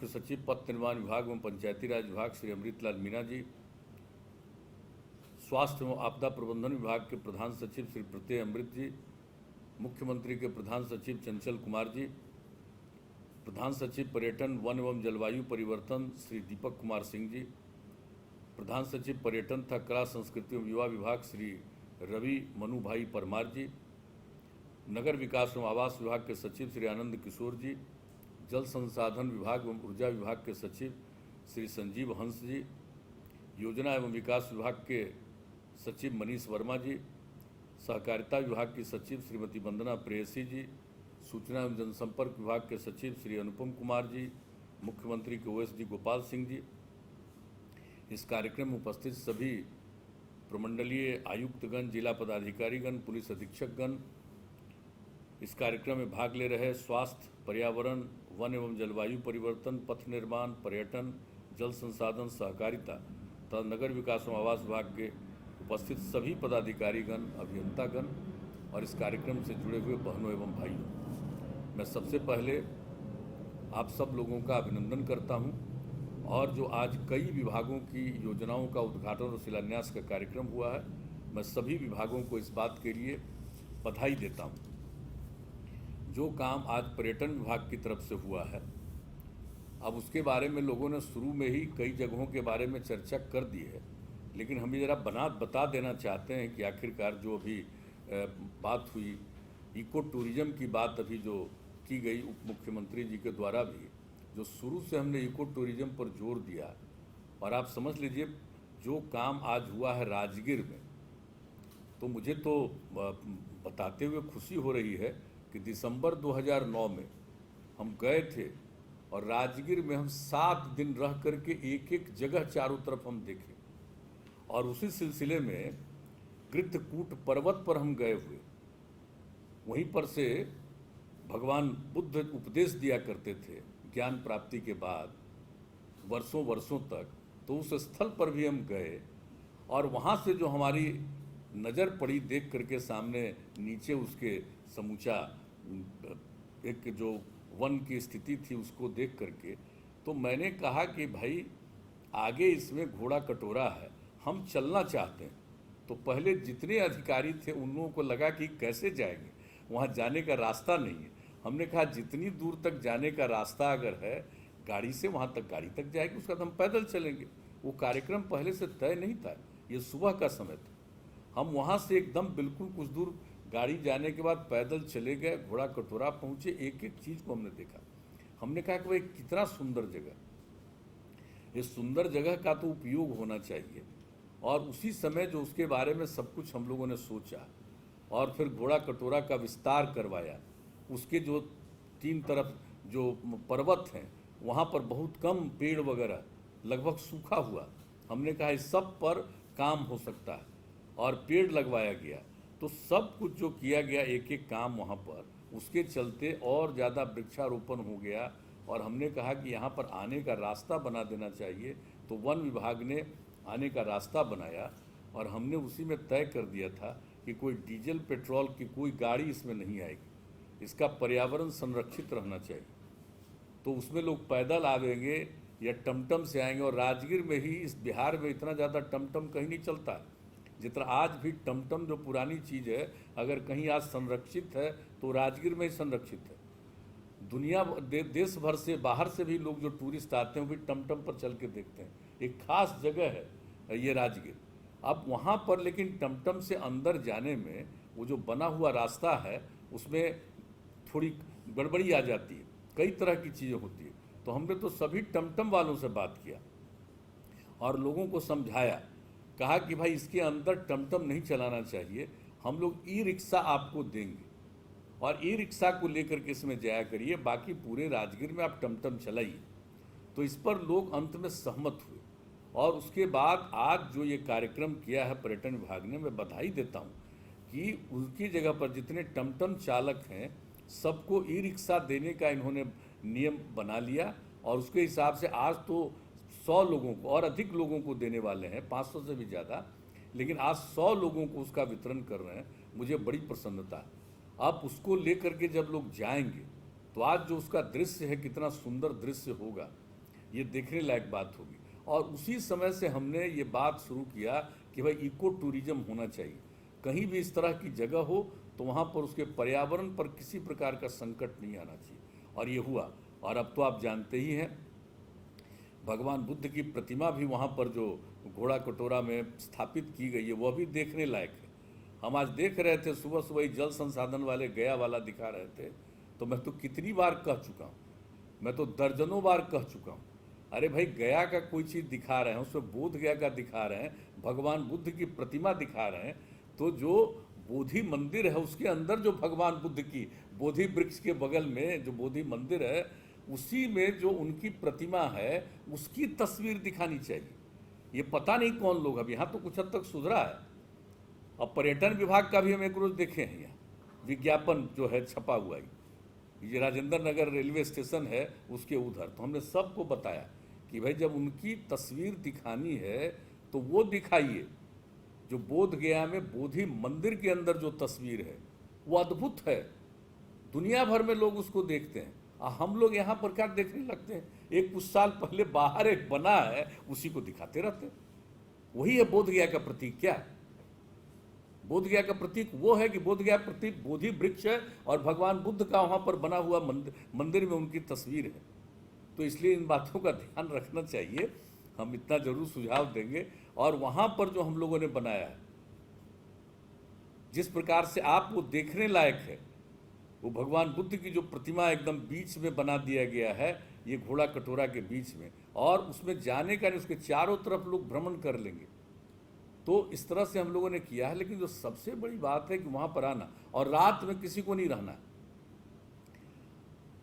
मुख्य सचिव पथ निर्माण विभाग एवं पंचायती राज विभाग श्री अमृतलाल मीणा जी, स्वास्थ्य एवं आपदा प्रबंधन विभाग के प्रधान सचिव श्री प्रत्यय अमृत जी, मुख्यमंत्री के प्रधान सचिव चंचल कुमार जी, प्रधान सचिव पर्यटन वन एवं जलवायु परिवर्तन श्री दीपक कुमार सिंह जी, प्रधान सचिव पर्यटन तथा कला संस्कृति एवं युवा विभाग श्री रवि मनु भाई परमार जी, नगर विकास एवं आवास विभाग के सचिव श्री आनंद किशोर जी, जल संसाधन विभाग एवं ऊर्जा विभाग के सचिव श्री संजीव हंस जी, योजना एवं विकास विभाग के सचिव मनीष वर्मा जी, सहकारिता विभाग की सचिव श्रीमती वंदना प्रेयसी जी, सूचना एवं जनसंपर्क विभाग के सचिव श्री अनुपम कुमार जी, मुख्यमंत्री के ओएसडी गोपाल सिंह जी। इस कार्यक्रम में उपस्थित सभी प्रमंडलीय आयुक्तगण, जिला पदाधिकारीगण, पुलिस अधीक्षकगण, इस कार्यक्रम में भाग ले रहे स्वास्थ्य, पर्यावरण, वन एवं जलवायु परिवर्तन, पथ निर्माण, पर्यटन, जल संसाधन, सहकारिता तथा नगर विकास एवं आवास विभाग के उपस्थित सभी पदाधिकारीगण, अभियंतागण और इस कार्यक्रम से जुड़े हुए बहनों एवं भाइयों, मैं सबसे पहले आप सब लोगों का अभिनंदन करता हूं। और जो आज कई विभागों की योजनाओं का उद्घाटन और शिलान्यास का कार्यक्रम हुआ है, मैं सभी विभागों को इस बात के लिए बधाई देता हूं। जो काम आज पर्यटन विभाग की तरफ से हुआ है, अब उसके बारे में लोगों ने शुरू में ही कई जगहों के बारे में चर्चा कर दी है, लेकिन हम ये ज़रा बता देना चाहते हैं कि आखिरकार जो अभी बात हुई, इको टूरिज़्म की बात अभी जो की गई उप मुख्यमंत्री जी के द्वारा भी, जो शुरू से हमने इको टूरिज़्म पर जोर दिया, और आप समझ लीजिए जो काम आज हुआ है राजगीर में, तो मुझे तो बताते हुए खुशी हो रही है कि दिसंबर 2009 में हम गए थे और राजगीर में हम 7 दिन रह करके एक एक जगह चारों तरफ हम देखे, और उसी सिलसिले में गृद्धकूट पर्वत पर हम गए हुए। वहीं पर से भगवान बुद्ध उपदेश दिया करते थे ज्ञान प्राप्ति के बाद वर्षों वर्षों तक, तो उस स्थल पर भी हम गए और वहाँ से जो हमारी नज़र पड़ी देख करके सामने नीचे उसके समूचा एक जो वन की स्थिति थी उसको देख करके, तो मैंने कहा कि भाई आगे इसमें घोड़ा कटोरा है, हम चलना चाहते हैं। तो पहले जितने अधिकारी थे उन लोगों को लगा कि कैसे जाएंगे, वहाँ जाने का रास्ता नहीं है। हमने कहा जितनी दूर तक जाने का रास्ता अगर है गाड़ी से, वहाँ तक गाड़ी तक जाएगी, उसका हम पैदल चलेंगे। वो कार्यक्रम पहले से तय नहीं था, ये सुबह का समय था। हम वहाँ से एकदम बिल्कुल कुछ दूर गाड़ी जाने के बाद पैदल चले गए, घोड़ा कटोरा पहुँचे, एक एक चीज़ को हमने देखा। हमने कहा कि भाई कितना सुंदर जगह, इस सुंदर जगह का तो उपयोग होना चाहिए। और उसी समय जो उसके बारे में सब कुछ हम लोगों ने सोचा और फिर घोड़ा कटोरा का विस्तार करवाया। उसके जो 3 तरफ जो पर्वत हैं वहाँ पर बहुत कम पेड़ वगैरह, लगभग सूखा हुआ, हमने कहा इस सब पर काम हो सकता है और पेड़ लगवाया गया। तो सब कुछ जो किया गया एक एक काम वहाँ पर, उसके चलते और ज़्यादा वृक्षारोपण हो गया। और हमने कहा कि यहाँ पर आने का रास्ता बना देना चाहिए, तो वन विभाग ने आने का रास्ता बनाया और हमने उसी में तय कर दिया था कि कोई डीजल पेट्रोल की कोई गाड़ी इसमें नहीं आएगी, इसका पर्यावरण संरक्षित रहना चाहिए। तो उसमें लोग पैदल आवेंगे या टमटम से आएंगे, और राजगीर में ही, इस बिहार में इतना ज़्यादा टमटम कहीं नहीं चलता है जितना आज भी टमटम जो पुरानी चीज़ है, अगर कहीं आज संरक्षित है तो राजगीर में ही संरक्षित है। दुनिया देश भर से, बाहर से भी लोग जो टूरिस्ट आते हैं वो भी टमटम पर चल के देखते हैं। एक खास जगह है ये राजगीर। अब वहाँ पर लेकिन टमटम से अंदर जाने में वो जो बना हुआ रास्ता है उसमें थोड़ी गड़बड़ी आ जाती है, कई तरह की चीज़ें होती है। तो हमने तो सभी टमटम वालों से बात किया और लोगों को समझाया, कहा कि भाई इसके अंदर टमटम नहीं चलाना चाहिए, हम लोग ई रिक्शा आपको देंगे और ई रिक्शा को लेकर के इसमें जाया करिए, बाकी पूरे राजगीर में आप टमटम चलाइए। तो इस पर लोग अंत में सहमत हुए और उसके बाद आज जो ये कार्यक्रम किया है पर्यटन विभाग ने, मैं बधाई देता हूँ कि उनकी जगह पर जितने टमटम चालक हैं सबको ई रिक्शा देने का इन्होंने नियम बना लिया। और उसके हिसाब से आज तो 100 लोगों को और अधिक लोगों को देने वाले हैं, 500 से भी ज़्यादा, लेकिन आज 100 लोगों को उसका वितरण कर रहे हैं। मुझे बड़ी प्रसन्नता है। अब उसको लेकर के जब लोग जाएंगे तो आज जो उसका दृश्य है, कितना सुंदर दृश्य होगा, ये देखने लायक बात होगी। और उसी समय से हमने ये बात शुरू किया कि भाई इको टूरिज्म होना चाहिए। कहीं भी इस तरह की जगह हो तो वहाँ पर उसके पर्यावरण पर किसी प्रकार का संकट नहीं आना चाहिए, और ये हुआ। और अब तो आप जानते ही हैं, भगवान बुद्ध की प्रतिमा भी वहाँ पर जो घोड़ा कटोरा में स्थापित की गई है वह भी देखने लायक है। हम आज देख रहे थे, सुबह सुबह ही जल संसाधन वाले गया वाला दिखा रहे थे, तो मैं तो कितनी बार कह चुका हूँ, मैं तो दर्जनों बार कह चुका हूँ, अरे भाई गया का कोई चीज़ दिखा रहे हैं, उसमें बोध गया का दिखा रहे हैं, भगवान बुद्ध की प्रतिमा दिखा रहे हैं, तो जो बोधि मंदिर है उसके अंदर जो भगवान बुद्ध की बोधि वृक्ष के बगल में जो बोधि मंदिर है उसी में जो उनकी प्रतिमा है उसकी तस्वीर दिखानी चाहिए। ये पता नहीं कौन लोग, अब यहाँ तो कुछ हद तक सुधरा है। अब पर्यटन विभाग का भी हम एक रोज देखे हैं, यहाँ विज्ञापन जो है छपा हुआ ही, ये राजेंद्र नगर रेलवे स्टेशन है उसके उधर, तो हमने सबको बताया कि भाई जब उनकी तस्वीर दिखानी है तो वो दिखाइए। जो बोध गया में बोधि मंदिर के अंदर जो तस्वीर है वो अद्भुत है, दुनिया भर में लोग उसको देखते हैं, और हम लोग यहाँ पर क्या देखने लगते हैं, एक कुछ साल पहले बाहर एक बना है उसी को दिखाते रहते हैं। वही है बोध गया का प्रतीक। क्या बोध गया का प्रतीक वो है कि बोध गया प्रतीक बोधि वृक्ष है और भगवान बुद्ध का वहाँ पर बना हुआ मंदिर में उनकी तस्वीर है। तो इसलिए इन बातों का ध्यान रखना चाहिए, हम इतना जरूर सुझाव देंगे। और वहाँ पर जो हम लोगों ने बनाया है, जिस प्रकार से आप वो देखने लायक है, वो भगवान बुद्ध की जो प्रतिमा एकदम बीच में बना दिया गया है, ये घोड़ा कटोरा के बीच में, और उसमें जाने का नहीं, उसके चारों तरफ लोग भ्रमण कर लेंगे। तो इस तरह से हम लोगों ने किया है। लेकिन जो सबसे बड़ी बात है कि वहाँ पर आना और रात में किसी को नहीं रहना।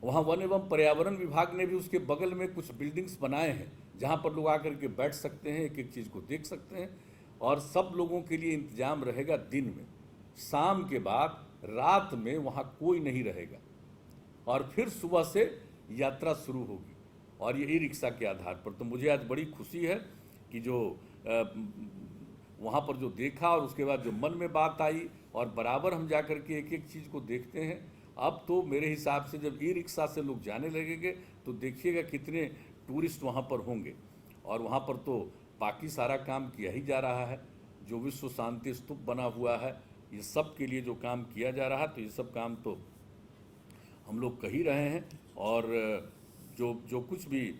वहाँ वन एवं पर्यावरण विभाग ने भी उसके बगल में कुछ बिल्डिंग्स बनाए हैं जहाँ पर लोग आकर के बैठ सकते हैं, एक एक चीज़ को देख सकते हैं, और सब लोगों के लिए इंतजाम रहेगा दिन में। शाम के बाद रात में वहाँ कोई नहीं रहेगा, और फिर सुबह से यात्रा शुरू होगी, और ये ई रिक्शा के आधार पर। तो मुझे आज बड़ी खुशी है कि जो वहाँ पर जो देखा और उसके बाद जो मन में बात आई, और बराबर हम जाकर के एक एक चीज़ को देखते हैं। अब तो मेरे हिसाब से जब ई रिक्शा से लोग जाने लगेंगे तो देखिएगा कितने टूरिस्ट वहाँ पर होंगे। और वहाँ पर तो बाकी सारा काम किया ही जा रहा है, जो विश्व शांति स्तूप बना हुआ है, ये सब के लिए जो काम किया जा रहा है, तो ये सब काम तो हम लोग कर ही रहे हैं। और जो कुछ भी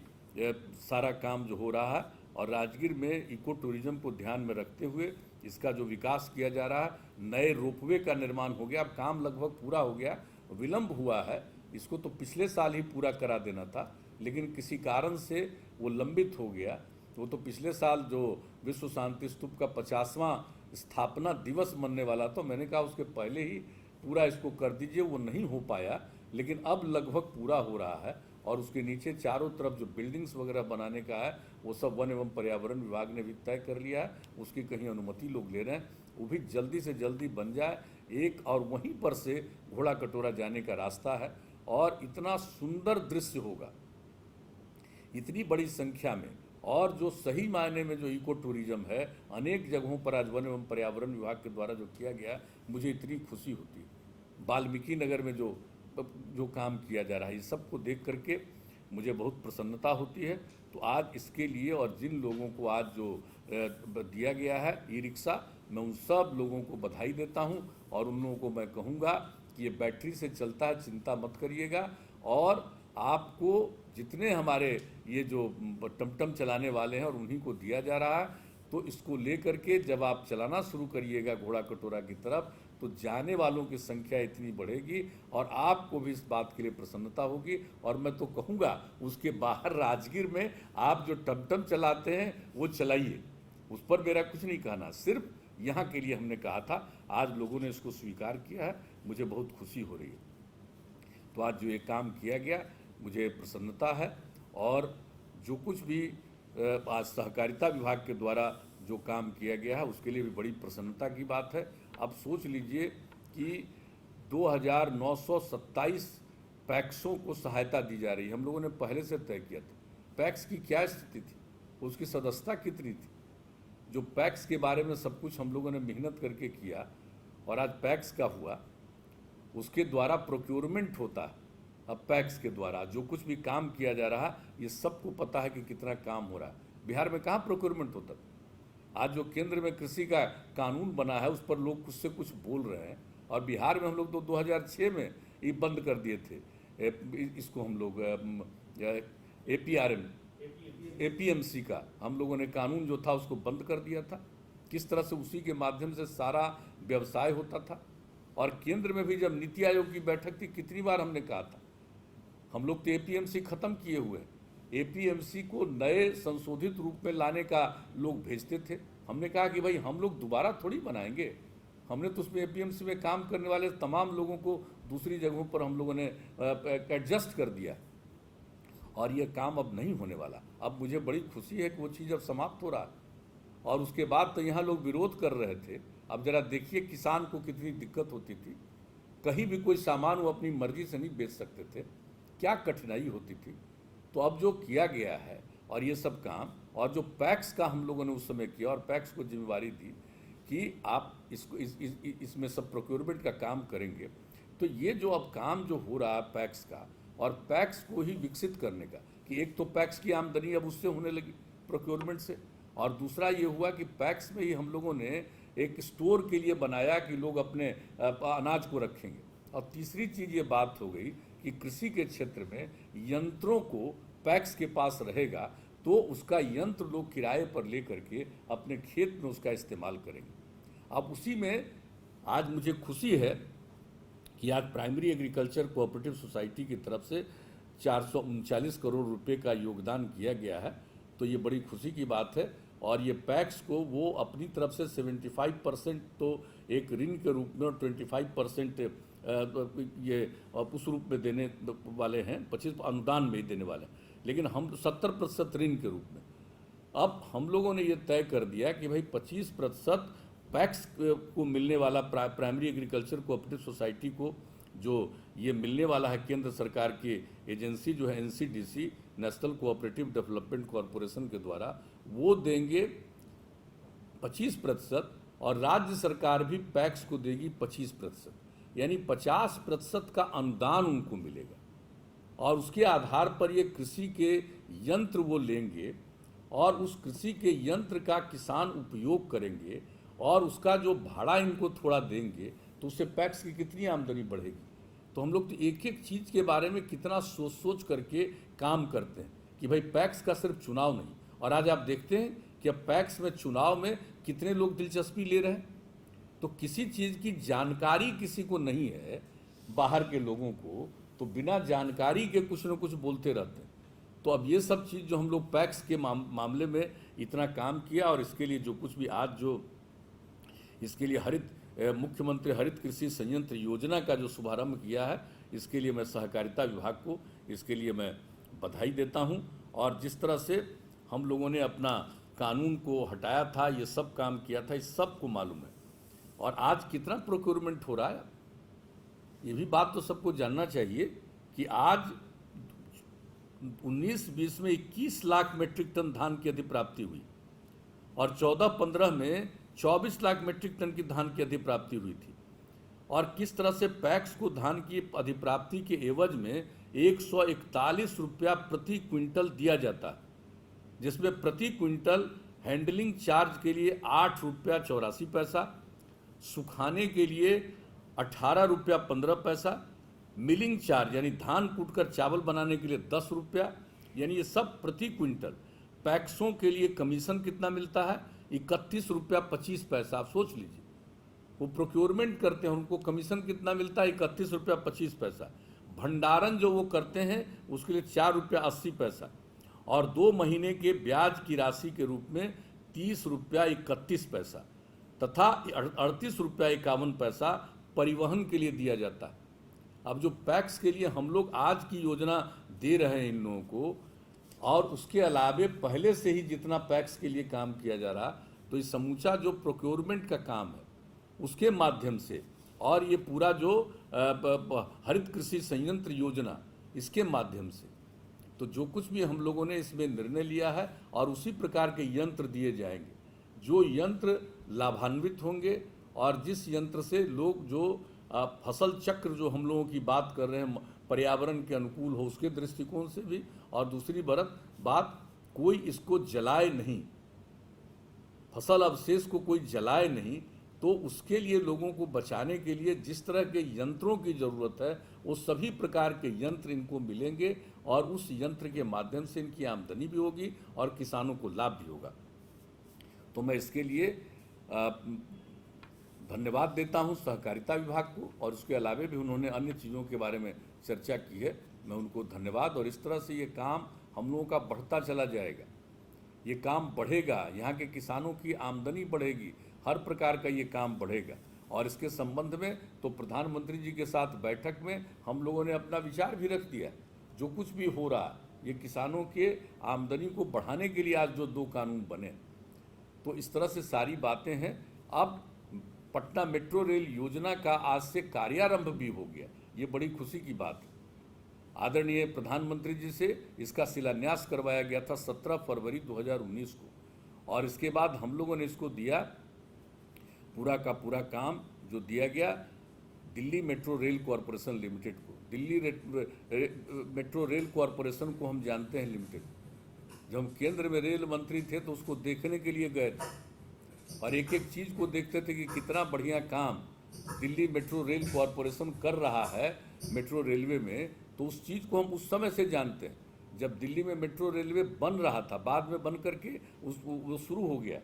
सारा काम जो हो रहा है, और राजगीर में इको टूरिज्म को ध्यान में रखते हुए इसका जो विकास किया जा रहा है, नए रोपवे का निर्माण हो गया, अब काम लगभग पूरा हो गया, विलम्ब हुआ है, इसको तो पिछले साल ही पूरा करा देना था, लेकिन किसी कारण से वो लंबित हो गया। वो तो पिछले साल जो विश्व शांति स्तूप का 50वां स्थापना दिवस मनने वाला, तो मैंने कहा उसके पहले ही पूरा इसको कर दीजिए, वो नहीं हो पाया, लेकिन अब लगभग पूरा हो रहा है। और उसके नीचे चारों तरफ जो बिल्डिंग्स वगैरह बनाने का है वो सब वन एवं पर्यावरण विभाग ने भी तय कर लिया है, उसकी कहीं अनुमति लोग ले रहे हैं, वो भी जल्दी से जल्दी बन जाए एक, और वहीं पर से घोड़ा कटोरा जाने का रास्ता है। और इतना सुंदर दृश्य होगा, इतनी बड़ी संख्या में, और जो सही मायने में जो इको टूरिज्म है अनेक जगहों पर आज वन एवं पर्यावरण विभाग के द्वारा जो किया गया, मुझे इतनी खुशी होती है। वाल्मीकि नगर में जो काम किया जा रहा है, ये सबको देख करके मुझे बहुत प्रसन्नता होती है। तो आज इसके लिए, और जिन लोगों को आज जो दिया गया है ई रिक्शा, मैं उन सब लोगों को बधाई देता हूं, और उन लोगों को मैं कहूँगा कि ये बैटरी से चलता है, चिंता मत करिएगा। और आपको जितने हमारे ये जो टमटम चलाने वाले हैं और उन्हीं को दिया जा रहा है, तो इसको लेकर के जब आप चलाना शुरू करिएगा घोड़ा कटोरा की तरफ, तो जाने वालों की संख्या इतनी बढ़ेगी, और आपको भी इस बात के लिए प्रसन्नता होगी। और मैं तो कहूँगा उसके बाहर राजगीर में आप जो टमटम चलाते हैं वो चलाइए, उस पर मेरा कुछ नहीं कहना, सिर्फ यहाँ के लिए हमने कहा था। आज लोगों ने इसको स्वीकार किया है, मुझे बहुत खुशी हो रही है। तो आज जो ये काम किया गया मुझे प्रसन्नता है, और जो कुछ भी आज सहकारिता विभाग के द्वारा जो काम किया गया है उसके लिए भी बड़ी प्रसन्नता की बात है। अब सोच लीजिए कि 2927 पैक्सों को सहायता दी जा रही है। हम लोगों ने पहले से तय किया था पैक्स की क्या स्थिति थी, उसकी सदस्यता कितनी थी, जो पैक्स के बारे में सब कुछ हम लोगों ने मेहनत करके किया, और आज पैक्स का हुआ, उसके द्वारा प्रोक्योरमेंट होता है, अब पैक्स के द्वारा जो कुछ भी काम किया जा रहा है, ये सबको पता है कि कितना काम हो रहा है। बिहार में कहाँ प्रोक्योरमेंट होता था। आज जो केंद्र में कृषि का कानून बना है उस पर लोग कुछ से कुछ बोल रहे हैं, और बिहार में हम लोग तो 2006 में ये बंद कर दिए थे। इसको हम लोग एपीएमसी का हम लोगों ने कानून जो था उसको बंद कर दिया था। किस तरह से उसी के माध्यम से सारा व्यवसाय होता था। और केंद्र में भी जब नीति आयोग की बैठक थी, कितनी बार हमने कहा था, हम लोग तो एपीएमसी खत्म किए हुए हैं। एपीएमसी को नए संशोधित रूप में लाने का लोग भेजते थे। हमने कहा कि भाई हम लोग दोबारा थोड़ी बनाएंगे, हमने तो उसमें एपीएमसी में काम करने वाले तमाम लोगों को दूसरी जगहों पर हम लोगों ने एडजस्ट कर दिया, और ये काम अब नहीं होने वाला। अब मुझे बड़ी खुशी है कि वो चीज़ अब समाप्त हो रहा है। और उसके बाद तो यहाँ लोग विरोध कर रहे थे। अब जरा देखिए किसान को कितनी दिक्कत होती थी, कहीं भी कोई सामान वो अपनी मर्जी से नहीं बेच सकते थे, क्या कठिनाई होती थी। तो अब जो किया गया है और ये सब काम, और जो पैक्स का हम लोगों ने उस समय किया और पैक्स को जिम्मेवारी दी कि आप इसको इसमें सब प्रोक्योरमेंट का काम करेंगे, तो ये जो अब काम जो हो रहा है पैक्स का, और पैक्स को ही विकसित करने का, कि एक तो पैक्स की आमदनी अब उससे होने लगी प्रोक्योरमेंट से, और दूसरा ये हुआ कि पैक्स में ही हम लोगों ने एक स्टोर के लिए बनाया कि लोग अपने अनाज को रखेंगे। और तीसरी चीज़ ये बात हो गई कि कृषि के क्षेत्र में यंत्रों को पैक्स के पास रहेगा, तो उसका यंत्र लोग किराए पर ले करके अपने खेत में उसका इस्तेमाल करेंगे। अब उसी में आज मुझे खुशी है कि आज प्राइमरी एग्रीकल्चर कोऑपरेटिव सोसाइटी की तरफ से 439 करोड़ रुपए का योगदान किया गया है। तो ये बड़ी खुशी की बात है। और ये पैक्स को वो अपनी तरफ से 75% तो एक ऋण के रूप में और 25% ये उस रूप में देने वाले हैं, 25 अनुदान में ही देने वाले हैं, लेकिन हम 70% ऋण के रूप में। अब हम लोगों ने ये तय कर दिया कि भाई 25% पैक्स को मिलने वाला प्राइमरी एग्रीकल्चर कोऑपरेटिव सोसाइटी को जो ये मिलने वाला है केंद्र सरकार की एजेंसी जो है NCDC, national cooperative development corporation के द्वारा, वो देंगे 25%, और राज्य सरकार भी पैक्स को देगी 25%, यानी 50% का अनुदान उनको मिलेगा। और उसके आधार पर ये कृषि के यंत्र वो लेंगे और उस कृषि के यंत्र का किसान उपयोग करेंगे, और उसका जो भाड़ा इनको थोड़ा देंगे, तो उससे पैक्स की कितनी आमदनी बढ़ेगी। तो हम लोग तो एक एक चीज़ के बारे में कितना सोच सोच करके काम करते हैं कि भाई पैक्स का सिर्फ चुनाव नहीं। और आज आप देखते हैं कि अब पैक्स में चुनाव में कितने लोग दिलचस्पी ले रहे हैं। तो किसी चीज़ की जानकारी किसी को नहीं है, बाहर के लोगों को, तो बिना जानकारी के कुछ न कुछ बोलते रहते हैं। तो अब ये सब चीज़ जो हम लोग पैक्स के मामले में इतना काम किया, और इसके लिए जो कुछ भी आज जो इसके लिए मुख्यमंत्री हरित कृषि संयंत्र योजना का जो शुभारंभ किया है, इसके लिए मैं सहकारिता विभाग को इसके लिए मैं बधाई देता हूं। और जिस तरह से हम लोगों ने अपना कानून को हटाया था, ये सब काम किया था, इस सब को मालूम है। और आज कितना प्रोक्योरमेंट हो रहा है, ये भी बात तो सबको जानना चाहिए कि आज 19-20 में 21 लाख मीट्रिक टन धान की अधिप्राप्ति हुई, और 14-15 में 24 लाख मीट्रिक टन की धान की अधिप्राप्ति हुई थी। और किस तरह से पैक्स को धान की अधिप्राप्ति के एवज में 141 रुपया प्रति क्विंटल दिया जाता है, जिसमें प्रति क्विंटल हैंडलिंग चार्ज के लिए 8 रुपया 84 पैसा, सुखाने के लिए 18 रुपया 15 पैसा, मिलिंग चार्ज यानी धान कूटकर चावल बनाने के लिए 10 रुपया, यानी ये सब प्रति क्विंटल। पैक्सों के लिए कमीशन कितना मिलता है, 31 रुपया 25 पैसा। आप सोच लीजिए, वो प्रोक्योरमेंट करते हैं, उनको कमीशन कितना मिलता है, 31 रुपया 25 पैसा। भंडारण जो वो करते हैं उसके लिए 4 रुपया 80 पैसा, और 2 महीने के ब्याज की राशि के रूप में 30 रुपया 31 पैसा, तथा 38 रुपया 51 पैसा परिवहन के लिए दिया जाता है। अब जो पैक्स के लिए हम लोग आज की योजना दे रहे हैं इन लोगों को, और उसके अलावे पहले से ही जितना पैक्स के लिए काम किया जा रहा, तो ये समूचा जो प्रोक्योरमेंट का काम है उसके माध्यम से, और ये पूरा जो हरित कृषि संयंत्र योजना, इसके माध्यम से, तो जो कुछ भी हम लोगों ने इसमें निर्णय लिया है, और उसी प्रकार के यंत्र दिए जाएंगे जो यंत्र लाभान्वित होंगे, और जिस यंत्र से लोग जो फसल चक्र जो हम लोगों की बात कर रहे हैं, पर्यावरण के अनुकूल हो, उसके दृष्टिकोण से भी। और दूसरी बात, कोई इसको जलाए नहीं, फसल अवशेष को कोई जलाए नहीं, तो उसके लिए लोगों को बचाने के लिए जिस तरह के यंत्रों की ज़रूरत है वो सभी प्रकार के यंत्र इनको मिलेंगे और उस यंत्र के माध्यम से इनकी आमदनी भी होगी और किसानों को लाभ भी होगा। तो मैं इसके लिए धन्यवाद देता हूं सहकारिता विभाग को, और उसके अलावे भी उन्होंने अन्य चीज़ों के बारे में चर्चा की है, मैं उनको धन्यवाद। और इस तरह से ये काम हम लोगों का बढ़ता चला जाएगा, ये काम बढ़ेगा, यहाँ के किसानों की आमदनी बढ़ेगी, हर प्रकार का ये काम बढ़ेगा। और इसके संबंध में तो प्रधानमंत्री जी के साथ बैठक में हम लोगों ने अपना विचार भी रख दिया। जो कुछ भी हो रहा है ये किसानों के आमदनी को बढ़ाने के लिए आज जो 2 कानून बने, तो इस तरह से सारी बातें हैं। अब पटना मेट्रो रेल योजना का आज से कार्यारंभ भी हो गया, ये बड़ी खुशी की बात है। आदरणीय प्रधानमंत्री जी से इसका शिलान्यास करवाया गया था 17 फरवरी 2019 को, और इसके बाद हम लोगों ने इसको दिया, पूरा का पूरा काम जो दिया गया Delhi metro rail corporation limited को। दिल्ली मेट्रो रेल कॉरपोरेशन को हम जानते हैं लिमिटेड, जब हम केंद्र में रेल मंत्री थे तो उसको देखने के लिए गए थे और एक एक चीज़ को देखते थे कि कितना बढ़िया काम दिल्ली मेट्रो रेल कॉरपोरेशन कर रहा है मेट्रो रेलवे में। तो उस चीज़ को हम उस समय से जानते हैं जब दिल्ली में मेट्रो रेलवे बन रहा था, बाद में बन करके वो शुरू हो गया,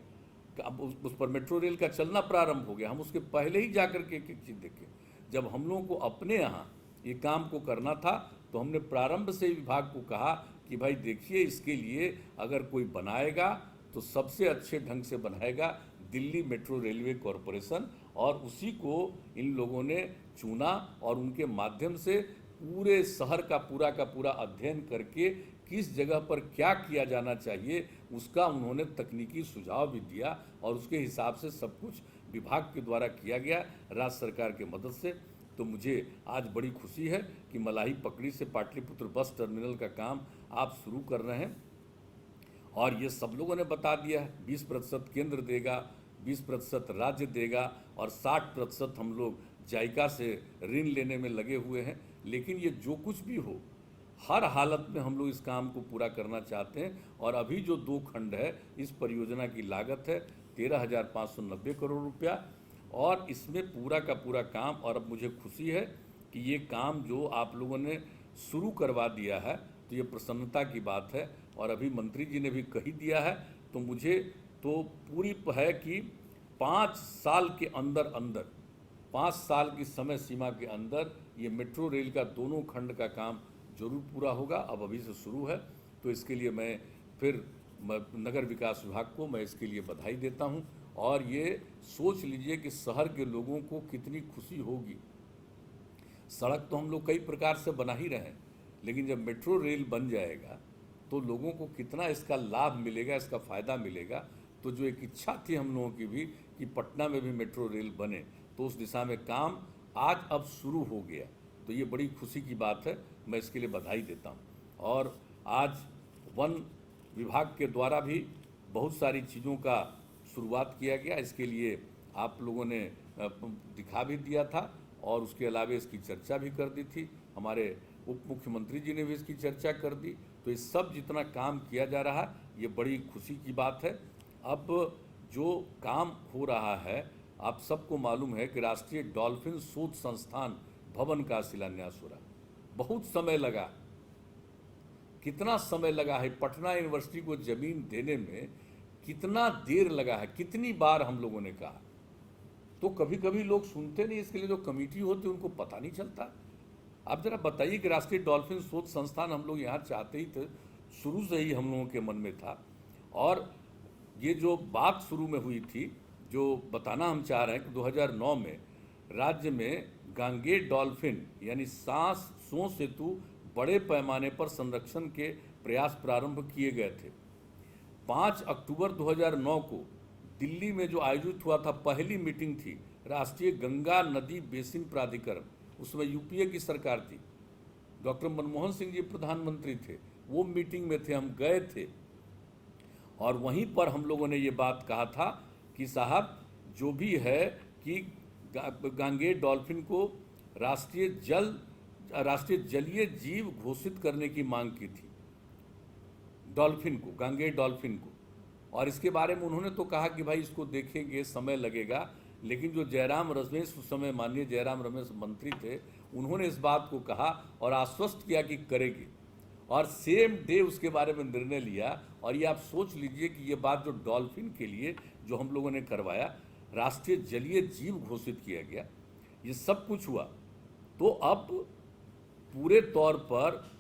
अब उस पर मेट्रो रेल का चलना प्रारंभ हो गया। हम उसके पहले ही जाकर के एक एक चीज़ देखे। जब हम लोगों को अपने यहाँ ये काम को करना था तो हमने प्रारंभ से विभाग को कहा कि भाई देखिए, इसके लिए अगर कोई बनाएगा तो सबसे अच्छे ढंग से बनाएगा दिल्ली मेट्रो रेलवे कॉरपोरेशन, और उसी को इन लोगों ने चुना और उनके माध्यम से पूरे शहर का पूरा अध्ययन करके किस जगह पर क्या किया जाना चाहिए उसका उन्होंने तकनीकी सुझाव भी दिया, और उसके हिसाब से सब कुछ विभाग के द्वारा किया गया राज्य सरकार के मदद से। तो मुझे आज बड़ी खुशी है कि मलाही पकड़ी से पाटलिपुत्र बस टर्मिनल का काम आप शुरू कर रहे हैं, और ये सब लोगों ने बता दिया है 20% केंद्र देगा, 20% राज्य देगा, और 60% हम लोग जायका से ऋण लेने में लगे हुए हैं। लेकिन ये जो कुछ भी हो, हर हालत में हम लोग इस काम को पूरा करना चाहते हैं। और अभी जो 2 खंड है, इस परियोजना की लागत है 13,590 करोड़ रुपया, और इसमें पूरा का पूरा काम, और अब मुझे खुशी है कि ये काम जो आप लोगों ने शुरू करवा दिया है तो ये प्रसन्नता की बात है। और अभी मंत्री जी ने भी कही दिया है, तो मुझे तो पूरी है कि 5 साल के अंदर 5 साल की समय सीमा के अंदर ये मेट्रो रेल का दोनों खंड का काम जरूर पूरा होगा। अब अभी से शुरू है, तो इसके लिए मैं फिर नगर विकास विभाग को मैं इसके लिए बधाई देता हूं। और ये सोच लीजिए कि शहर के लोगों को कितनी खुशी होगी। सड़क तो हम लोग कई प्रकार से बना ही रहे हैं, लेकिन जब मेट्रो रेल बन जाएगा तो लोगों को कितना इसका लाभ मिलेगा, इसका फ़ायदा मिलेगा। तो जो एक इच्छा थी हम लोगों की भी कि पटना में भी मेट्रो रेल बने, तो उस दिशा में काम आज अब शुरू हो गया। तो ये बड़ी खुशी की बात है, मैं इसके लिए बधाई देता हूँ। और आज वन विभाग के द्वारा भी बहुत सारी चीज़ों का शुरुआत किया गया, इसके लिए आप लोगों ने दिखा भी दिया था, और उसके अलावा इसकी चर्चा भी कर दी थी, हमारे उप मुख्यमंत्री जी ने भी इसकी चर्चा कर दी। तो ये सब जितना काम किया जा रहा है, ये बड़ी खुशी की बात है। अब जो काम हो रहा है, आप सबको मालूम है कि राष्ट्रीय डॉल्फिन शोध संस्थान भवन का शिलान्यास हो रहा है। बहुत समय लगा, कितना समय लगा है पटना यूनिवर्सिटी को जमीन देने में, कितना देर लगा है, कितनी बार हम लोगों ने कहा। तो कभी कभी लोग सुनते नहीं, इसके लिए जो कमेटी होती है उनको पता नहीं चलता। आप जरा बताइए कि राष्ट्रीय डॉल्फिन शोध संस्थान हम लोग यहाँ चाहते ही थे, शुरू से ही हम लोगों के मन में था। और ये जो बात शुरू में हुई थी, जो बताना हम चाह रहे हैं कि 2009 में राज्य में गांगेय डॉल्फिन यानी सांस सेतु बड़े पैमाने पर संरक्षण के प्रयास प्रारंभ किए गए थे। 5 अक्टूबर 2009 को दिल्ली में जो आयोजित हुआ था, पहली मीटिंग थी राष्ट्रीय गंगा नदी बेसिन प्राधिकरण, उसमें यूपीए की सरकार थी, डॉक्टर मनमोहन सिंह जी प्रधानमंत्री थे, वो मीटिंग में थे, हम गए थे। और वहीं पर हम लोगों ने ये बात कहा था कि साहब जो भी है कि गांगेय डॉल्फिन को राष्ट्रीय जल राष्ट्रीय जलीय जीव घोषित करने की मांग की थी, डॉल्फिन को, गांगेय डॉल्फिन को। और इसके बारे में उन्होंने तो कहा कि भाई इसको देखेंगे, समय लगेगा, लेकिन जो जयराम रमेश, उस समय माननीय जयराम रमेश मंत्री थे, उन्होंने इस बात को कहा और आश्वस्त किया कि करेंगे, और सेम डे उसके बारे में निर्णय लिया। और ये आप सोच लीजिए कि ये बात जो डॉल्फिन के लिए जो हम लोगों ने करवाया, राष्ट्रीय जलीय जीव घोषित किया गया, ये सब कुछ हुआ। तो अब पूरे तौर पर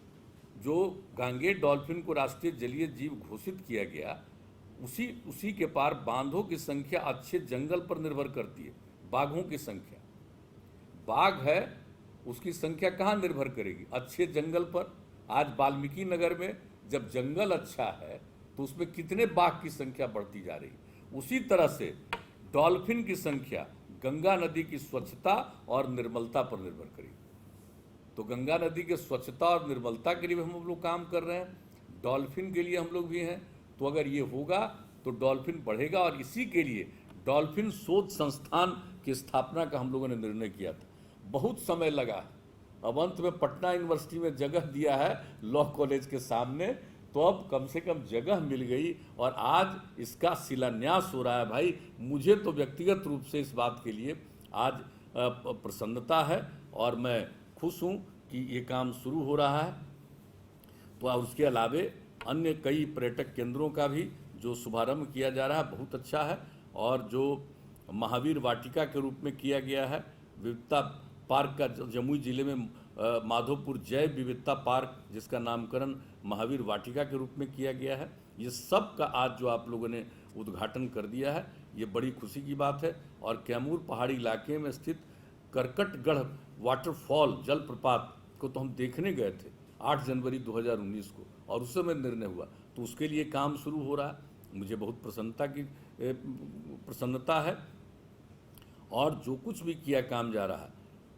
जो गांगेय डॉल्फिन को राष्ट्रीय जलीय जीव घोषित किया गया, उसी के पार बांधों की संख्या अच्छे जंगल पर निर्भर करती है। बाघों की संख्या, बाघ है उसकी संख्या कहाँ निर्भर करेगी? अच्छे जंगल पर। आज वाल्मीकि नगर में जब जंगल अच्छा है तो उसमें कितने बाघ की संख्या बढ़ती जा रही है। उसी तरह से डॉल्फिन की संख्या गंगा नदी की स्वच्छता और निर्मलता पर निर्भर करेगी। तो गंगा नदी के स्वच्छता और निर्मलता के लिए भी हम लोग काम कर रहे हैं, डॉल्फिन के लिए हम लोग भी हैं। तो अगर ये होगा तो डॉल्फिन बढ़ेगा, और इसी के लिए डॉल्फिन शोध संस्थान की स्थापना का हम लोगों ने निर्णय किया था। बहुत समय लगा, अब अंत में पटना यूनिवर्सिटी में जगह दिया है लॉ कॉलेज के सामने, तो अब कम से कम जगह मिल गई और आज इसका शिलान्यास हो रहा है। भाई मुझे तो व्यक्तिगत रूप से इस बात के लिए आज प्रसन्नता है और मैं खुश हूँ कि ये काम शुरू हो रहा है। तो और उसके अलावे अन्य कई पर्यटक केंद्रों का भी जो शुभारंभ किया जा रहा है बहुत अच्छा है। और जो महावीर वाटिका के रूप में किया गया है, विविधता पार्क का जमुई जिले में माधोपुर जैव विविधता पार्क, जिसका नामकरण महावीर वाटिका के रूप में किया गया है, ये सब का आज जो आप लोगों ने उद्घाटन कर दिया है, ये बड़ी खुशी की बात है। और कैमूर पहाड़ी इलाके में स्थित करकटगढ़ वाटरफॉल जलप्रपात को तो हम देखने गए थे 8 जनवरी 2019 को, और उस समय निर्णय हुआ, तो उसके लिए काम शुरू हो रहा है। मुझे बहुत प्रसन्नता है। और जो कुछ भी किया काम जा रहा है,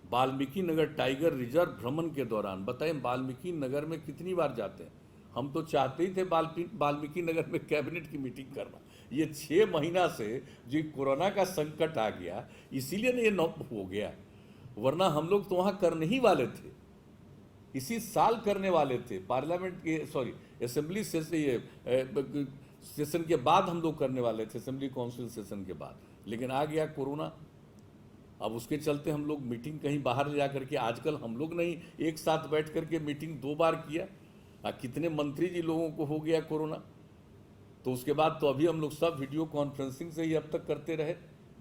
वाल्मीकि नगर टाइगर रिजर्व भ्रमण के दौरान बताएं वाल्मीकि नगर में कितनी बार जाते हैं। हम तो चाहते ही थे वाल्मीकि नगर में कैबिनेट की मीटिंग करना। ये 6 महीना से जो कोरोना का संकट आ गया, इसीलिए ना ये हो गया, वरना हम लोग तो वहाँ करने ही वाले थे, इसी साल करने वाले थे। पार्लियामेंट के असेंबली सेशन के बाद हम लोग करने वाले थे, असेंबली काउंसिल सेशन के बाद, लेकिन आ गया कोरोना। अब उसके चलते हम लोग मीटिंग कहीं बाहर ले जा करके, आजकल हम लोग नहीं एक साथ बैठ करके मीटिंग 2 बार किया। कितने मंत्री जी लोगों को हो गया कोरोना, तो उसके बाद तो अभी हम लोग सब वीडियो कॉन्फ्रेंसिंग से ही अब तक करते रहे।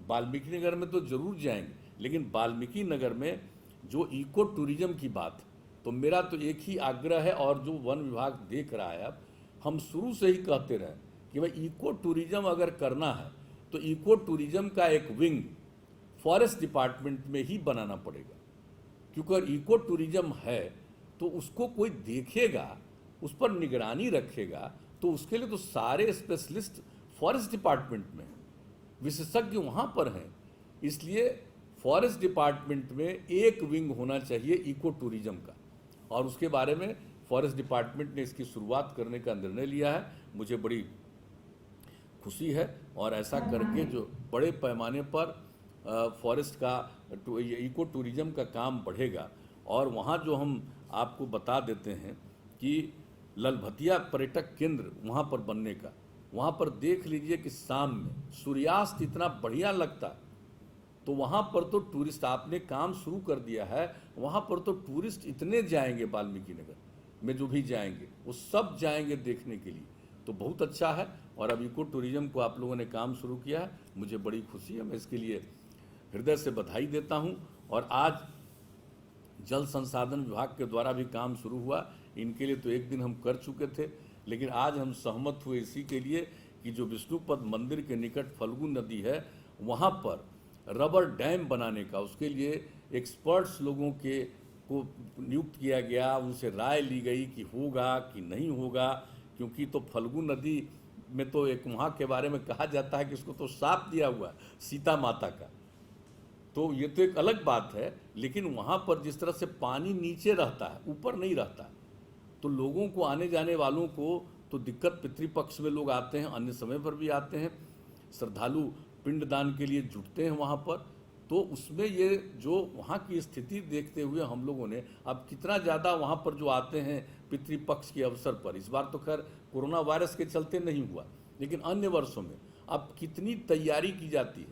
वाल्मीकि नगर में तो जरूर जाएंगे, लेकिन वाल्मीकि नगर में जो इको टूरिज्म की बात, तो मेरा तो एक ही आग्रह है, और जो वन विभाग देख रहा है, अब हम शुरू से ही कहते रहे कि भाई इको टूरिज्म अगर करना है तो इको टूरिज्म का एक विंग फॉरेस्ट डिपार्टमेंट में ही बनाना पड़ेगा। क्योंकि अगर इको टूरिज्म है तो उसको कोई देखेगा, उस पर निगरानी रखेगा, तो उसके लिए तो सारे स्पेशलिस्ट फॉरेस्ट डिपार्टमेंट में हैं, विशेषज्ञ वहाँ पर हैं। इसलिए फॉरेस्ट डिपार्टमेंट में एक विंग होना चाहिए इको टूरिज्म का, और उसके बारे में फॉरेस्ट डिपार्टमेंट ने इसकी शुरुआत करने का निर्णय लिया है। मुझे बड़ी खुशी है, और ऐसा करके जो बड़े पैमाने पर फॉरेस्ट का इको टूरिज्म का काम बढ़ेगा। और वहाँ जो हम आपको बता देते हैं कि ललभतिया पर्यटक केंद्र वहाँ पर बनने का, वहाँ पर देख लीजिए कि शाम में सूर्यास्त इतना बढ़िया लगता, तो वहाँ पर तो टूरिस्ट, आपने काम शुरू कर दिया है, वहाँ पर तो टूरिस्ट इतने जाएंगे, वाल्मीकि नगर में जो भी जाएंगे वो सब जाएंगे देखने के लिए, तो बहुत अच्छा है। और अब इको टूरिज्म को आप लोगों ने काम शुरू किया है, मुझे बड़ी खुशी है, मैं इसके लिए हृदय से बधाई देता हूँ। और आज जल संसाधन विभाग के द्वारा भी काम शुरू हुआ, इनके लिए तो एक दिन हम कर चुके थे, लेकिन आज हम सहमत हुए इसी के लिए कि जो विष्णुपद मंदिर के निकट फल्गु नदी है, वहाँ पर रबर डैम बनाने का, उसके लिए एक्सपर्ट्स लोगों को नियुक्त किया गया, उनसे राय ली गई कि होगा कि नहीं होगा। क्योंकि तो फल्गु नदी में तो एक वहाँ के बारे में कहा जाता है कि इसको तो श्राप दिया हुआ सीता माता का, तो ये तो एक अलग बात है, लेकिन वहाँ पर जिस तरह से पानी नीचे रहता है, ऊपर नहीं रहता, तो लोगों को, आने जाने वालों को तो दिक्कत, पितृपक्ष में लोग आते हैं, अन्य समय पर भी आते हैं, श्रद्धालु पिंडदान के लिए जुटते हैं वहाँ पर, तो उसमें ये जो वहाँ की स्थिति देखते हुए हम लोगों ने अब कितना ज़्यादा वहाँ पर जो आते हैं पितृपक्ष के अवसर पर, इस बार तो खैर कोरोना वायरस के चलते नहीं हुआ, लेकिन अन्य वर्षों में अब कितनी तैयारी की जाती है,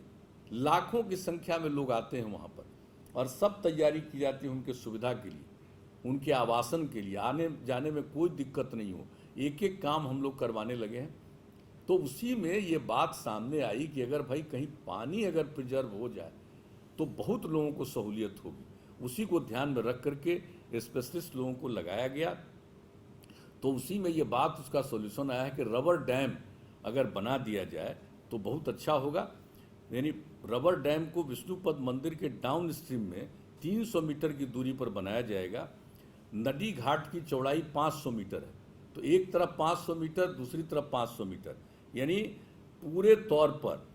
लाखों की संख्या में लोग आते हैं वहाँ पर और सब तैयारी की जाती है उनके सुविधा के लिए, उनके आवासन के लिए, आने जाने में कोई दिक्कत नहीं हो, एक एक काम हम लोग करवाने लगे हैं। तो उसी में ये बात सामने आई कि अगर भाई कहीं पानी अगर प्रिजर्व हो जाए तो बहुत लोगों को सहूलियत होगी। उसी को ध्यान में रख करके स्पेशलिस्ट लोगों को लगाया गया। तो उसी में ये बात उसका सॉल्यूशन आया है कि रबर डैम अगर बना दिया जाए तो बहुत अच्छा होगा। यानी रबर डैम को विष्णुपद मंदिर के डाउन स्ट्रीम में 300 मीटर की दूरी पर बनाया जाएगा। नदी घाट की चौड़ाई 500 मीटर है, तो एक तरफ 500 मीटर, दूसरी तरफ 500 मीटर, यानी पूरे तौर पर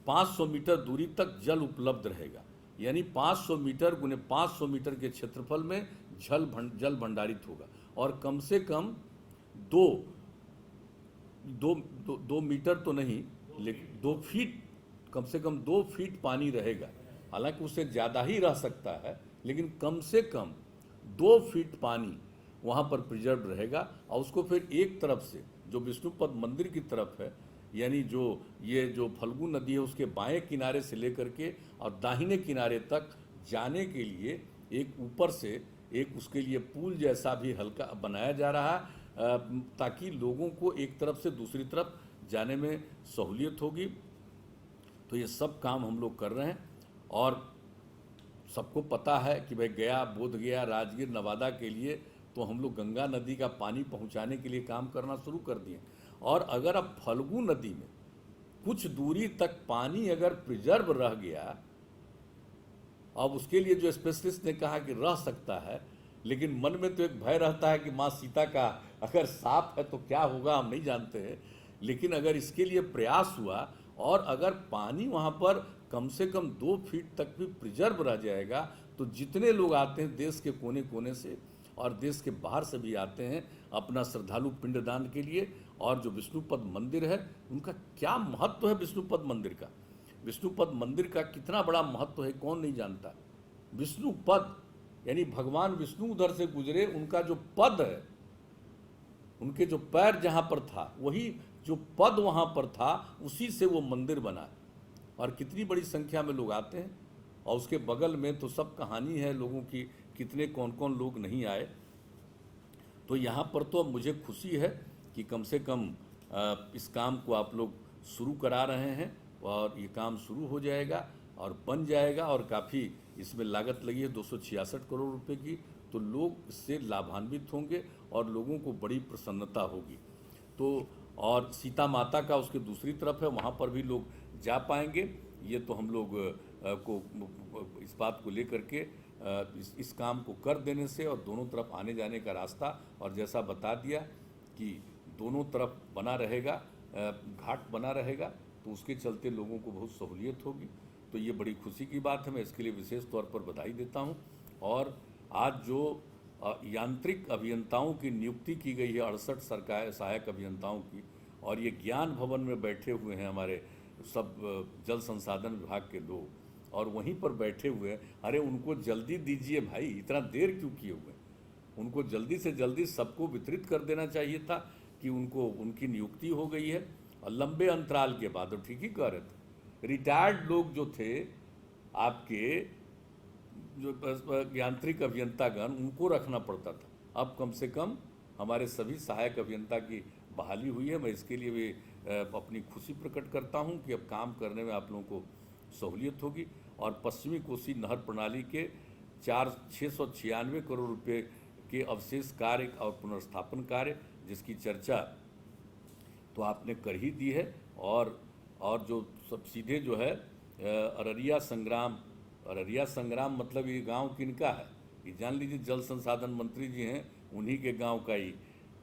500 मीटर दूरी तक जल उपलब्ध रहेगा। यानी 500 मीटर गुने 500 मीटर के क्षेत्रफल में जल भंडारित होगा और कम से कम दो मीटर तो नहीं, लेकिन 2 फीट, कम से कम 2 फीट पानी रहेगा। हालांकि उससे ज़्यादा ही रह सकता है, लेकिन कम से कम 2 फीट पानी वहाँ पर प्रिजर्व रहेगा। और उसको फिर एक तरफ से जो विष्णुपद मंदिर की तरफ है, यानी जो फल्गु नदी है उसके बाएं किनारे से लेकर के और दाहिने किनारे तक जाने के लिए एक ऊपर से एक उसके लिए पुल जैसा भी हल्का बनाया जा रहा है, ताकि लोगों को एक तरफ से दूसरी तरफ जाने में सहूलियत होगी। तो ये सब काम हम लोग कर रहे हैं और सबको पता है कि भाई गया, बोधगया, राजगीर, नवादा के लिए तो हम लोग गंगा नदी का पानी पहुंचाने के लिए काम करना शुरू कर दिए। और अगर अब फल्गु नदी में कुछ दूरी तक पानी अगर प्रिजर्व रह गया, अब उसके लिए जो स्पेशलिस्ट ने कहा कि रह सकता है, लेकिन मन में तो एक भय रहता है कि माँ सीता का अगर साफ है तो क्या होगा हम नहीं जानते हैं। लेकिन अगर इसके लिए प्रयास हुआ और अगर पानी वहाँ पर कम से कम 2 फीट तक भी प्रिजर्व रह जाएगा, तो जितने लोग आते हैं देश के कोने कोने से और देश के बाहर से भी आते हैं अपना श्रद्धालु पिंडदान के लिए। और जो विष्णुपद मंदिर है उनका क्या महत्व है, विष्णुपद मंदिर का, विष्णुपद मंदिर का कितना बड़ा महत्व है कौन नहीं जानता। विष्णुपद यानी भगवान विष्णु उधर से गुजरे, उनका जो पद है, उनके जो पैर जहाँ पर था वही जो पद वहाँ पर था उसी से वो मंदिर बना। और कितनी बड़ी संख्या में लोग आते हैं और उसके बगल में तो सब कहानी है लोगों की, कितने कौन कौन लोग नहीं आए। तो यहाँ पर तो अब मुझे खुशी है कि कम से कम इस काम को आप लोग शुरू करा रहे हैं और ये काम शुरू हो जाएगा और बन जाएगा। और काफ़ी इसमें लागत लगी है 266 करोड़ रुपए की, तो लोग इससे लाभान्वित होंगे और लोगों को बड़ी प्रसन्नता होगी। तो और सीता माता का उसके दूसरी तरफ है, वहाँ पर भी लोग जा पाएंगे। ये तो हम लोग को इस बात को लेकर के इस काम को कर देने से और दोनों तरफ आने जाने का रास्ता, और जैसा बता दिया कि दोनों तरफ बना रहेगा, घाट बना रहेगा, तो उसके चलते लोगों को बहुत सहूलियत होगी। तो ये बड़ी खुशी की बात है, मैं इसके लिए विशेष तौर पर बधाई देता हूँ। और आज जो यांत्रिक अभियंताओं की नियुक्ति की गई है 68 सरकार सहायक अभियंताओं की, और ये ज्ञान भवन में बैठे हुए हैं हमारे सब जल संसाधन विभाग के लोग, और वहीं पर बैठे हुए हैं। अरे उनको जल्दी दीजिए भाई, इतना देर क्यों किए हुए? उनको जल्दी से जल्दी सबको वितरित कर देना चाहिए था कि उनको उनकी नियुक्ति हो गई है। और लंबे अंतराल के बाद, और ठीक ही कह रहे थे, रिटायर्ड लोग जो थे आपके जो यांत्रिक अभियंतागण, उनको रखना पड़ता था। अब कम से कम हमारे सभी सहायक अभियंता की बहाली हुई है। मैं इसके लिए भी अपनी खुशी प्रकट करता हूं कि अब काम करने में आप लोगों को सहूलियत होगी। और पश्चिमी कोसी नहर प्रणाली के 696 करोड़ रुपए के अवशेष कार्य और पुनर्स्थापन कार्य, जिसकी चर्चा तो आपने कर ही दी है। और जो सब सीधे जो है अररिया संग्राम मतलब ये गांव किनका है ये जान लीजिए, जल संसाधन मंत्री जी हैं, उन्हीं के गांव का ही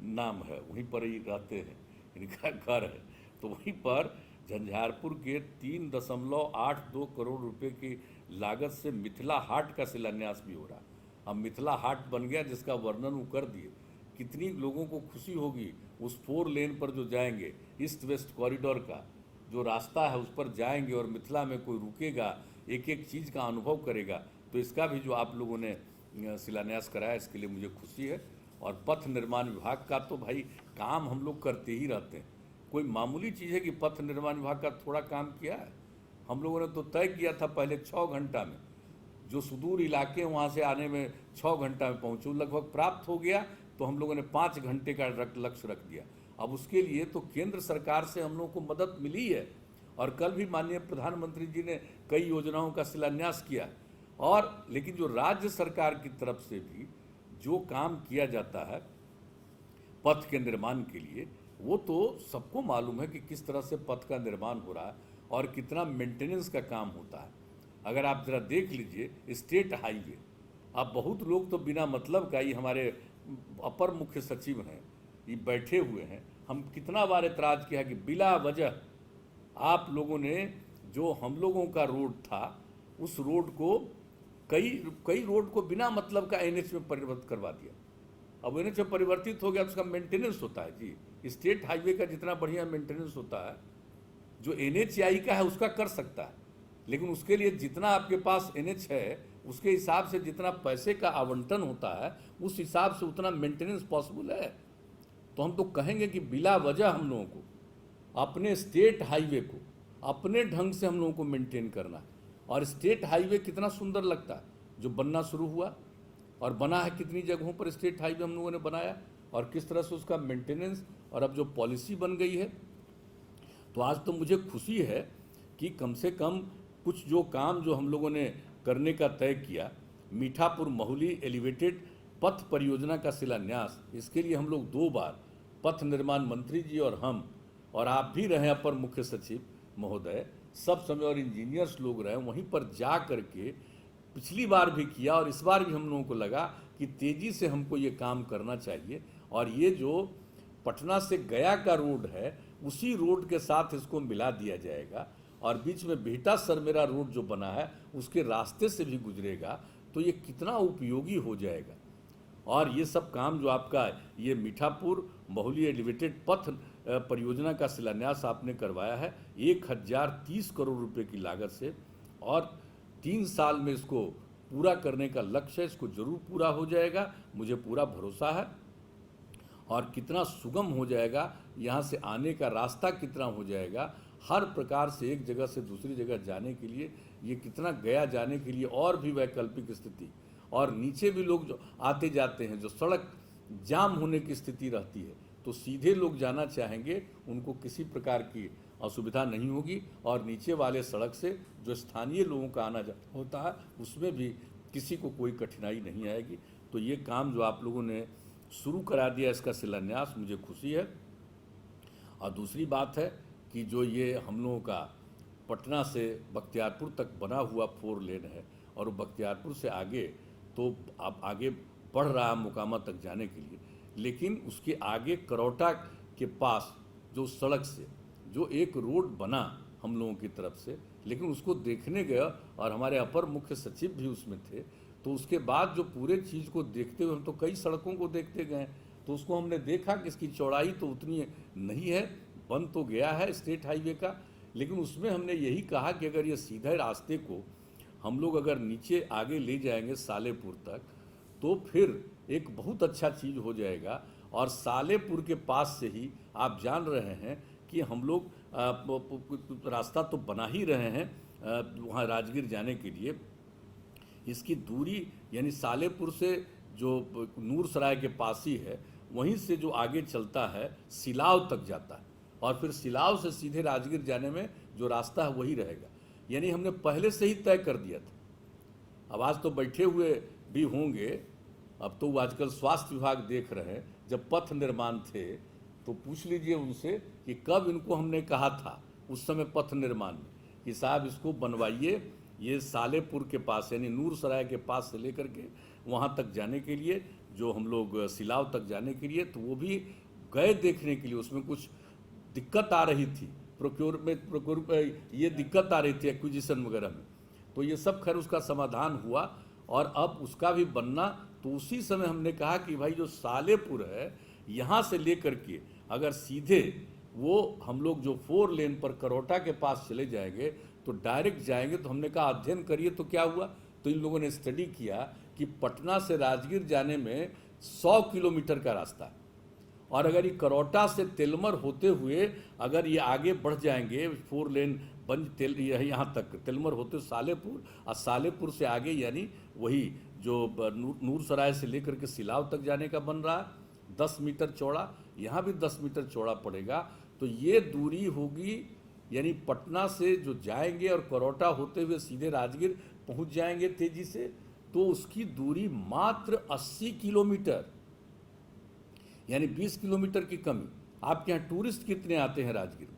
नाम है, वहीं पर ही रहते हैं, इनका घर है। तो वहीं पर झंझारपुर के 3.82 करोड़ रुपए की लागत से मिथिला हाट का शिलान्यास भी हो रहा। अब मिथिला हाट बन गया, जिसका वर्णन वो कर दिए। कितनी लोगों को खुशी होगी उस 4 लेन पर जो जाएंगे, ईस्ट वेस्ट कॉरिडोर का जो रास्ता है उस पर जाएंगे और मिथिला में कोई रुकेगा एक एक चीज़ का अनुभव करेगा। तो इसका भी जो आप लोगों ने शिलान्यास कराया, इसके लिए मुझे खुशी है। और पथ निर्माण विभाग का तो भाई काम हम लोग करते ही रहते हैं। कोई मामूली चीज़ है कि पथ निर्माण विभाग का थोड़ा काम किया है? हम लोगों ने तो तय किया था पहले 6 घंटा में, जो सुदूर इलाके हैं वहाँ से आने में 6 घंटा में पहुँचूँ, लगभग प्राप्त हो गया। तो हम लोगों ने 5 घंटे का लक्ष्य रख दिया। अब उसके लिए तो केंद्र सरकार से हम लोगों को मदद मिली है, और कल भी माननीय प्रधानमंत्री जी ने कई योजनाओं का शिलान्यास किया। और लेकिन जो राज्य सरकार की तरफ से भी जो काम किया जाता है पथ के निर्माण के लिए, वो तो सबको मालूम है कि किस तरह से पथ का निर्माण हो रहा है और कितना मेंटेनेंस का काम होता है। अगर आप जरा देख लीजिए स्टेट हाईवे, अब बहुत लोग तो बिना मतलब का, ये हमारे अपर मुख्य सचिव हैं, ये बैठे हुए हैं, हम कितना बार एतराज़ किया कि बिला वजह आप लोगों ने जो हम लोगों का रोड था उस रोड को कई रोड को बिना मतलब का एनएच में परिवर्तित करवा दिया। अब एनएच में परिवर्तित हो गया तो उसका मेंटेनेंस होता है जी, स्टेट हाईवे का जितना बढ़िया मेंटेनेंस होता है जो एनएचएआई का है उसका कर सकता है, लेकिन उसके लिए जितना आपके पास एनएच है उसके हिसाब से जितना पैसे का आवंटन होता है उस हिसाब से उतना मेंटेनेंस पॉसिबल है। तो हम तो कहेंगे कि बिला वजह हम लोगों को अपने स्टेट हाईवे को अपने ढंग से हम लोगों को मेंटेन करना है। और स्टेट हाईवे कितना सुंदर लगता है जो बनना शुरू हुआ, और बना है कितनी जगहों पर स्टेट हाईवे हम लोगों ने बनाया, और किस तरह से उसका मेंटेनेंस, और अब जो पॉलिसी बन गई है। तो आज तो मुझे खुशी है कि कम से कम कुछ जो काम जो हम लोगों ने करने का तय किया, मीठापुर महुली एलिवेटेड पथ परियोजना का शिलान्यास, इसके लिए हम लोग 2 बार पथ निर्माण मंत्री जी और हम और आप भी रहे अपर मुख्य सचिव महोदय, सब समय और इंजीनियर्स लोग रहे, वहीं पर जा करके पिछली बार भी किया और इस बार भी हम लोगों को लगा कि तेज़ी से हमको ये काम करना चाहिए। और ये जो पटना से गया का रोड है उसी रोड के साथ इसको मिला दिया जाएगा, और बीच में बिहटा सरमेरा रोड जो बना है उसके रास्ते से भी गुजरेगा, तो ये कितना उपयोगी हो जाएगा। और ये सब काम जो आपका ये मीठापुर महुली एलिवेटेड पथ परियोजना का शिलान्यास आपने करवाया है 1030 करोड़ रुपए की लागत से, और 3 साल में इसको पूरा करने का लक्ष्य है। इसको जरूर पूरा हो जाएगा, मुझे पूरा भरोसा है। और कितना सुगम हो जाएगा, यहाँ से आने का रास्ता कितना हो जाएगा, हर प्रकार से एक जगह से दूसरी जगह जाने के लिए, ये कितना गया जाने के लिए और भी वैकल्पिक स्थिति, और नीचे भी लोग जो आते जाते हैं, जो सड़क जाम होने की स्थिति रहती है, तो सीधे लोग जाना चाहेंगे, उनको किसी प्रकार की असुविधा नहीं होगी। और नीचे वाले सड़क से जो स्थानीय लोगों का आना जाना होता है उसमें भी किसी को कोई कठिनाई नहीं आएगी। तो ये काम जो आप लोगों ने शुरू करा दिया, इसका शिलान्यास, मुझे खुशी है। और दूसरी बात है कि जो ये हम लोगों का पटना से बख्तियारपुर तक बना हुआ 4 लेन है, और वो बख्तियारपुर से आगे तो अब आगे बढ़ रहा है मोकामा तक जाने के लिए, लेकिन उसके आगे करौटा के पास जो सड़क से जो एक रोड बना हम लोगों की तरफ से, लेकिन उसको देखने गया और हमारे अपर मुख्य सचिव भी उसमें थे, तो उसके बाद जो पूरे चीज़ को देखते हुए हम तो कई सड़कों को देखते गए, तो उसको हमने देखा कि इसकी चौड़ाई तो उतनी नहीं है, बन तो गया है स्टेट हाईवे का, लेकिन उसमें हमने यही कहा कि अगर ये सीधे रास्ते को हम लोग अगर नीचे आगे ले जाएंगे सालेपुर तक, तो फिर एक बहुत अच्छा चीज़ हो जाएगा। और सालेपुर के पास से ही आप जान रहे हैं कि हम लोग रास्ता तो बना ही रहे हैं वहाँ राजगीर जाने के लिए। इसकी दूरी यानी सालेपुर से जो नूर सराय के पास ही है, वहीं से जो आगे चलता है सिलाव तक जाता है, और फिर सिलाव से सीधे राजगीर जाने में जो रास्ता है वही रहेगा। यानी हमने पहले से ही तय कर दिया था। अब आज तो बैठे हुए भी होंगे, अब तो आजकल स्वास्थ्य विभाग देख रहे हैं, जब पथ निर्माण थे तो पूछ लीजिए उनसे कि कब इनको हमने कहा था उस समय पथ निर्माण में कि साहब इसको बनवाइए, ये सालेपुर के पास यानी नूर सराय के पास से लेकर के वहाँ तक जाने के लिए, जो हम लोग सिलाव तक जाने के लिए, तो वो भी गए देखने के लिए। उसमें कुछ दिक्कत आ रही थी प्रोक्योर ये दिक्कत आ रही थी एक्विजिशन वगैरह में, तो ये सब खैर उसका समाधान हुआ और अब उसका भी बनना। तो उसी समय हमने कहा कि भाई जो सालेपुर है यहाँ से लेकर के अगर सीधे वो हम लोग जो 4 लेन पर करौटा के पास चले जाएंगे तो डायरेक्ट जाएंगे। तो हमने कहा अध्ययन करिए, तो क्या हुआ, तो इन लोगों ने स्टडी किया कि पटना से राजगीर जाने में 100 किलोमीटर का रास्ता है, और अगर ये करौटा से तेलमर होते हुए अगर ये आगे बढ़ जाएंगे 4 लेन यहाँ तक तेलमर होते सालेपुर, और सालेपुर से आगे यानी वही जो नूरसराय से लेकर के सिलाव तक जाने का बन रहा है 10 मीटर चौड़ा, यहाँ भी 10 मीटर चौड़ा पड़ेगा। तो ये दूरी होगी, यानी पटना से जो जाएंगे और करौटा होते हुए सीधे राजगीर पहुंच जाएंगे तेजी से, तो उसकी दूरी मात्र 80 किलोमीटर, यानी 20 किलोमीटर की कमी। आपके यहाँ टूरिस्ट कितने आते हैं राजगीर में,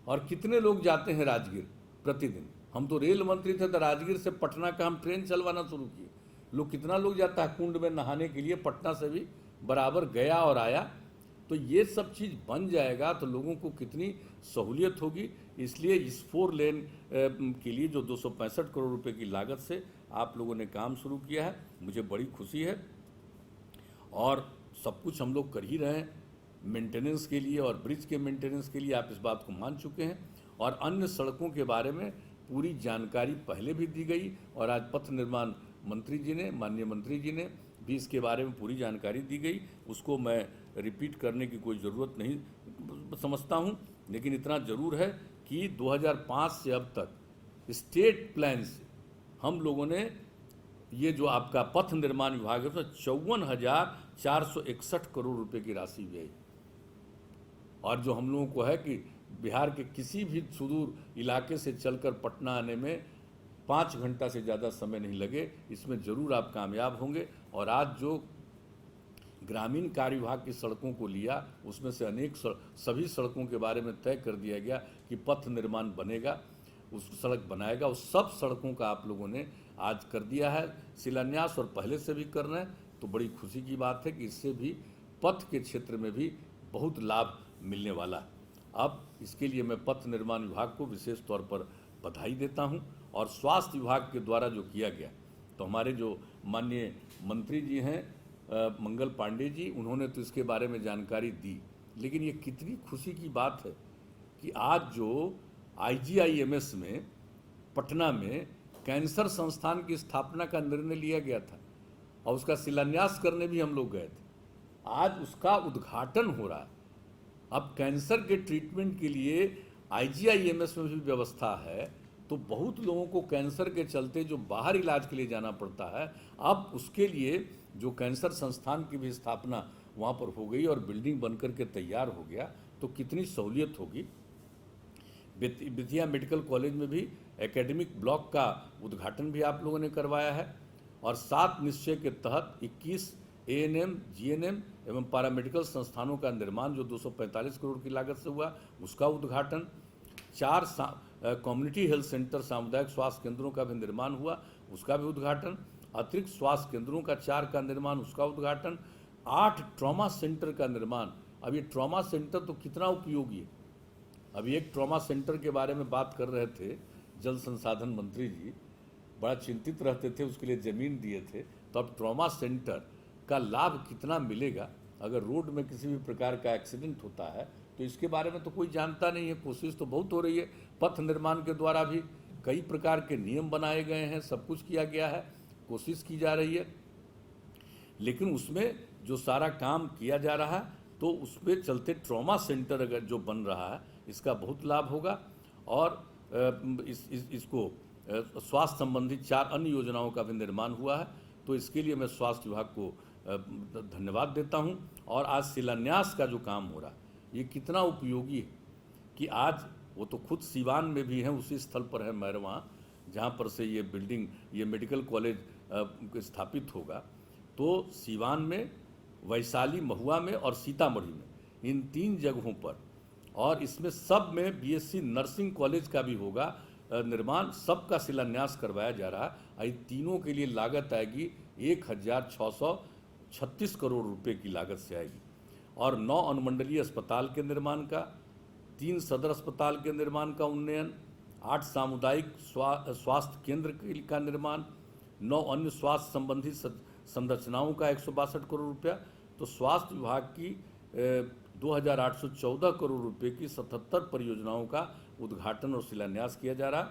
और कितने लोग जाते हैं राजगीर प्रतिदिन? हम तो रेल मंत्री थे तो राजगीर से पटना का हम ट्रेन चलवाना शुरू किए। लोग कितना लोग जाता है कुंड में नहाने के लिए, पटना से भी बराबर गया और आया। तो ये सब चीज़ बन जाएगा तो लोगों को कितनी सहूलियत होगी। इसलिए इस 4 लेन के लिए जो 265 करोड़ रुपए की लागत से आप लोगों ने काम शुरू किया है, मुझे बड़ी खुशी है। और सब कुछ हम लोग कर ही रहे हैं मेंटेनेंस के लिए, और ब्रिज के मेंटेनेंस के लिए आप इस बात को मान चुके हैं। और अन्य सड़कों के बारे में पूरी जानकारी पहले भी दी गई, और आज पथ निर्माण मंत्री जी ने, माननीय मंत्री जी ने भी इसके बारे में पूरी जानकारी दी गई। उसको मैं रिपीट करने की कोई ज़रूरत नहीं समझता हूँ, लेकिन इतना ज़रूर है कि 2005 से अब तक स्टेट प्लान से हम लोगों ने ये जो आपका पथ निर्माण विभाग है उसमें 54,461 करोड़ रुपए की राशि व्यय। और जो हम लोगों को है कि बिहार के किसी भी सुदूर इलाके से चलकर पटना आने में 5 घंटा से ज़्यादा समय नहीं लगे, इसमें ज़रूर आप कामयाब होंगे। और आज जो ग्रामीण कार्य विभाग की सड़कों को लिया, उसमें से अनेक सभी सड़कों के बारे में तय कर दिया गया कि पथ निर्माण बनेगा, उस सड़क बनाएगा। उस सब सड़कों का आप लोगों ने आज कर दिया है शिलान्यास, और पहले से भी कर रहे हैं। तो बड़ी खुशी की बात है कि इससे भी पथ के क्षेत्र में भी बहुत लाभ मिलने वाला है। अब इसके लिए मैं पथ निर्माण विभाग को विशेष तौर पर बधाई देता हूं। और स्वास्थ्य विभाग के द्वारा जो किया गया, तो हमारे जो माननीय मंत्री जी हैं मंगल पांडे जी, उन्होंने तो इसके बारे में जानकारी दी। लेकिन ये कितनी खुशी की बात है कि आज जो IGIMS में पटना में कैंसर संस्थान की स्थापना का निर्णय लिया गया था, और उसका शिलान्यास करने भी हम लोग गए थे, आज उसका उद्घाटन हो रहा है। अब कैंसर के ट्रीटमेंट के लिए IGIMS में भी व्यवस्था है। तो बहुत लोगों को कैंसर के चलते जो बाहर इलाज के लिए जाना पड़ता है, अब उसके लिए जो कैंसर संस्थान की भी स्थापना वहाँ पर हो गई और बिल्डिंग बनकर के तैयार हो गया, तो कितनी सहूलियत होगी। विधिया मेडिकल कॉलेज में भी एकेडमिक ब्लॉक का उद्घाटन भी आप लोगों ने करवाया है। और 7 निश्चय के तहत 21 ANM, GNM एवं पैरामेडिकल संस्थानों का निर्माण जो 245 करोड़ की लागत से हुआ, उसका उद्घाटन। 4 कम्युनिटी हेल्थ सेंटर, सामुदायिक स्वास्थ्य केंद्रों का भी निर्माण हुआ, उसका भी उद्घाटन। अतिरिक्त स्वास्थ्य केंद्रों का 4 का निर्माण, उसका उद्घाटन। 8 ट्रॉमा सेंटर का निर्माण। अब ये ट्रॉमा सेंटर तो कितना उपयोगी है। अभी एक ट्रॉमा सेंटर के बारे में बात कर रहे थे जल संसाधन मंत्री जी, बड़ा चिंतित रहते थे, उसके लिए ज़मीन दिए थे। तो अब ट्रॉमा सेंटर का लाभ कितना मिलेगा। अगर रोड में किसी भी प्रकार का एक्सीडेंट होता है तो इसके बारे में तो कोई जानता नहीं है। कोशिश तो बहुत हो रही है, पथ निर्माण के द्वारा भी कई प्रकार के नियम बनाए गए हैं, सब कुछ किया गया है, कोशिश की जा रही है। लेकिन उसमें जो सारा काम किया जा रहा है, तो उसमें चलते ट्रॉमा सेंटर अगर जो बन रहा है, इसका बहुत लाभ होगा। और इसको स्वास्थ्य संबंधी 4 अन्य योजनाओं का भी निर्माण हुआ है। तो इसके लिए मैं स्वास्थ्य विभाग को धन्यवाद देता हूं। और आज शिलान्यास का जो काम हो रहा है, ये कितना उपयोगी है कि आज वो तो खुद सीवान में भी हैं, उसी स्थल पर है मैरवा, जहाँ पर से ये बिल्डिंग, ये मेडिकल कॉलेज स्थापित होगा। तो सीवान में, वैशाली, महुआ में और सीतामढ़ी में, इन 3 जगहों पर, और इसमें सब में BSc नर्सिंग कॉलेज का भी होगा निर्माण, सबका शिलान्यास करवाया जा रहा है। इन तीनों के लिए लागत आएगी 1,636 करोड़ रुपए की लागत से आएगी। और 9 अनुमंडलीय अस्पताल के निर्माण का, 3 सदर अस्पताल के निर्माण का उन्नयन, 8 सामुदायिक स्वास्थ्य केंद्र का निर्माण, 9 अन्य स्वास्थ्य संबंधी संरचनाओं का 162 करोड़ रुपया। तो स्वास्थ्य विभाग की 2814 करोड़ रुपए की 77 परियोजनाओं का उद्घाटन और शिलान्यास किया जा रहा।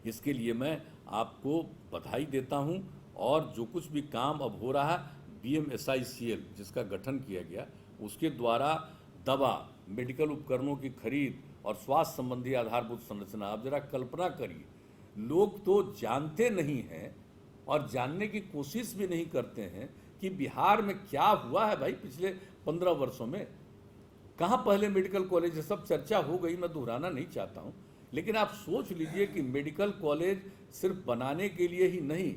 इसके लिए मैं आपको बधाई देता हूं। और जो कुछ भी काम अब हो रहा है, BMSICL जिसका गठन किया गया, उसके द्वारा दवा, मेडिकल उपकरणों की खरीद और स्वास्थ्य संबंधी आधारभूत संरचना। आप जरा कल्पना करिए, लोग तो जानते नहीं हैं और जानने की कोशिश भी नहीं करते हैं कि बिहार में क्या हुआ है भाई पिछले 15 वर्षों में। कहाँ पहले मेडिकल कॉलेज है, सब चर्चा हो गई, मैं दोहराना नहीं चाहता हूँ। लेकिन आप सोच लीजिए कि मेडिकल कॉलेज सिर्फ बनाने के लिए ही नहीं,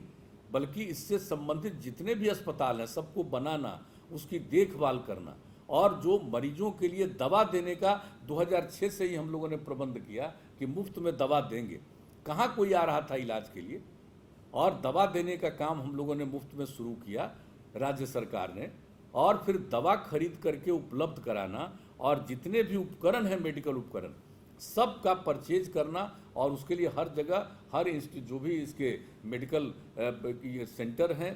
बल्कि इससे संबंधित जितने भी अस्पताल हैं सबको बनाना, उसकी देखभाल करना, और जो मरीजों के लिए दवा देने का 2006 से ही हम लोगों ने प्रबंध किया कि मुफ्त में दवा देंगे। कहाँ कोई आ रहा था इलाज के लिए, और दवा देने का काम हम लोगों ने मुफ्त में शुरू किया राज्य सरकार ने। और फिर दवा खरीद करके उपलब्ध कराना, और जितने भी उपकरण हैं मेडिकल उपकरण सब का परचेज करना, और उसके लिए हर जगह हर जो भी इसके मेडिकल सेंटर हैं,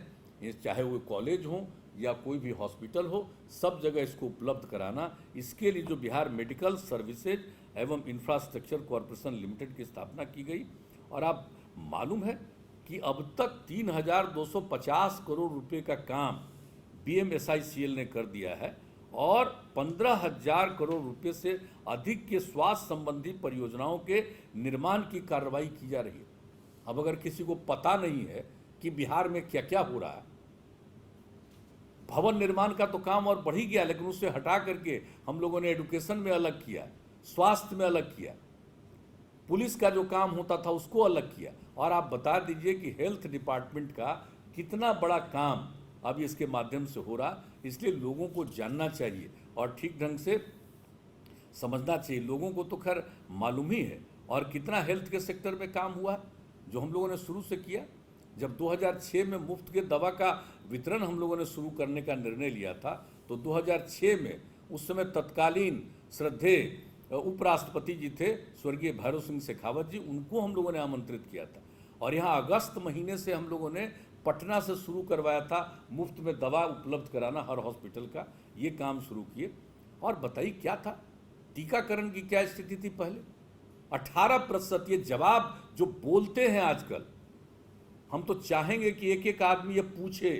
चाहे वो कॉलेज हो या कोई भी हॉस्पिटल हो, सब जगह इसको उपलब्ध कराना। इसके लिए जो बिहार मेडिकल सर्विसेज एवं इंफ्रास्ट्रक्चर कॉरपोरेशन लिमिटेड की स्थापना की गई। और आप मालूम है कि अब तक 3250 करोड़ रुपए का काम BMSICL ने कर दिया है, और 15,000 करोड़ रुपए से अधिक के स्वास्थ्य संबंधी परियोजनाओं के निर्माण की कार्रवाई की जा रही है। अब अगर किसी को पता नहीं है कि बिहार में क्या क्या हो रहा है, भवन निर्माण का तो काम और बढ़ ही गया, लेकिन उससे हटा करके हम लोगों ने एजुकेशन में अलग किया, स्वास्थ्य में अलग किया, पुलिस का जो काम होता था उसको अलग किया। और आप बता दीजिए कि हेल्थ डिपार्टमेंट का कितना बड़ा काम अब इसके माध्यम से हो रहा। इसलिए लोगों को जानना चाहिए और ठीक ढंग से समझना चाहिए। लोगों को तो खैर मालूम ही है, और कितना हेल्थ के सेक्टर में काम हुआ है जो हम लोगों ने शुरू से किया। जब 2006 में मुफ्त के दवा का वितरण हम लोगों ने शुरू करने का निर्णय लिया था, तो 2006 में उस समय तत्कालीन श्रद्धेय उपराष्ट्रपति जी थे स्वर्गीय भैरव सिंह शेखावत जी, उनको हम लोगों ने आमंत्रित किया था। और यहाँ अगस्त महीने से हम लोगों ने पटना से शुरू करवाया था मुफ्त में दवा उपलब्ध कराना हर हॉस्पिटल का, ये काम शुरू किए। और बताइए क्या था, टीकाकरण की क्या स्थिति थी पहले? 18%। ये जवाब जो बोलते हैं आजकल, हम तो चाहेंगे कि एक एक आदमी ये पूछे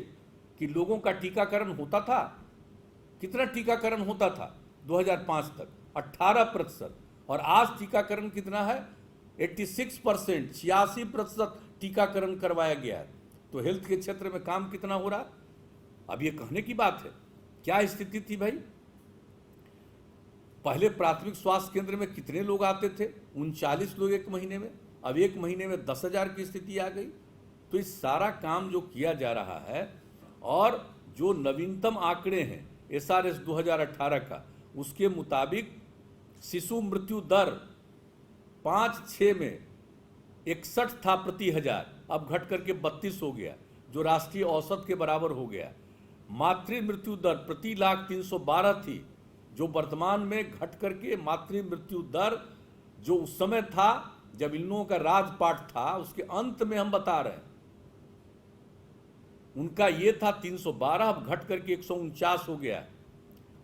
कि लोगों का टीकाकरण होता था, कितना टीकाकरण होता था 2005 तक? 18%। और आज टीकाकरण कितना है? 86%, 86% टीकाकरण करवाया गया है। तो हेल्थ के क्षेत्र में काम कितना हो रहा? अब ये कहने की बात है। क्या स्थिति थी भाई? पहले प्राथमिक स्वास्थ्य केंद्र में कितने लोग आते थे? 39 लोग एक महीने में। अब एक महीने में 10,000 की स्थिति आ गई। तो इस सारा काम जो किया जा रहा है, और जो नवीनतम आंकड़े हैं SRS 2018 का, उसके मुताबिक शिशु मृत्यु दर 5-6 में 61 था प्रति हजार, अब घट करके 32 हो गया, जो राष्ट्रीय औसत के बराबर हो गया। मातृ मृत्यु दर प्रति लाख 312 थी, जो वर्तमान में घट करके मातृ मृत्यु दर जो उस समय था जब इन लोगों का राजपाट था, उसके अंत में हम बता रहे हैं, उनका ये था 312, अब घट करके 149 हो गया।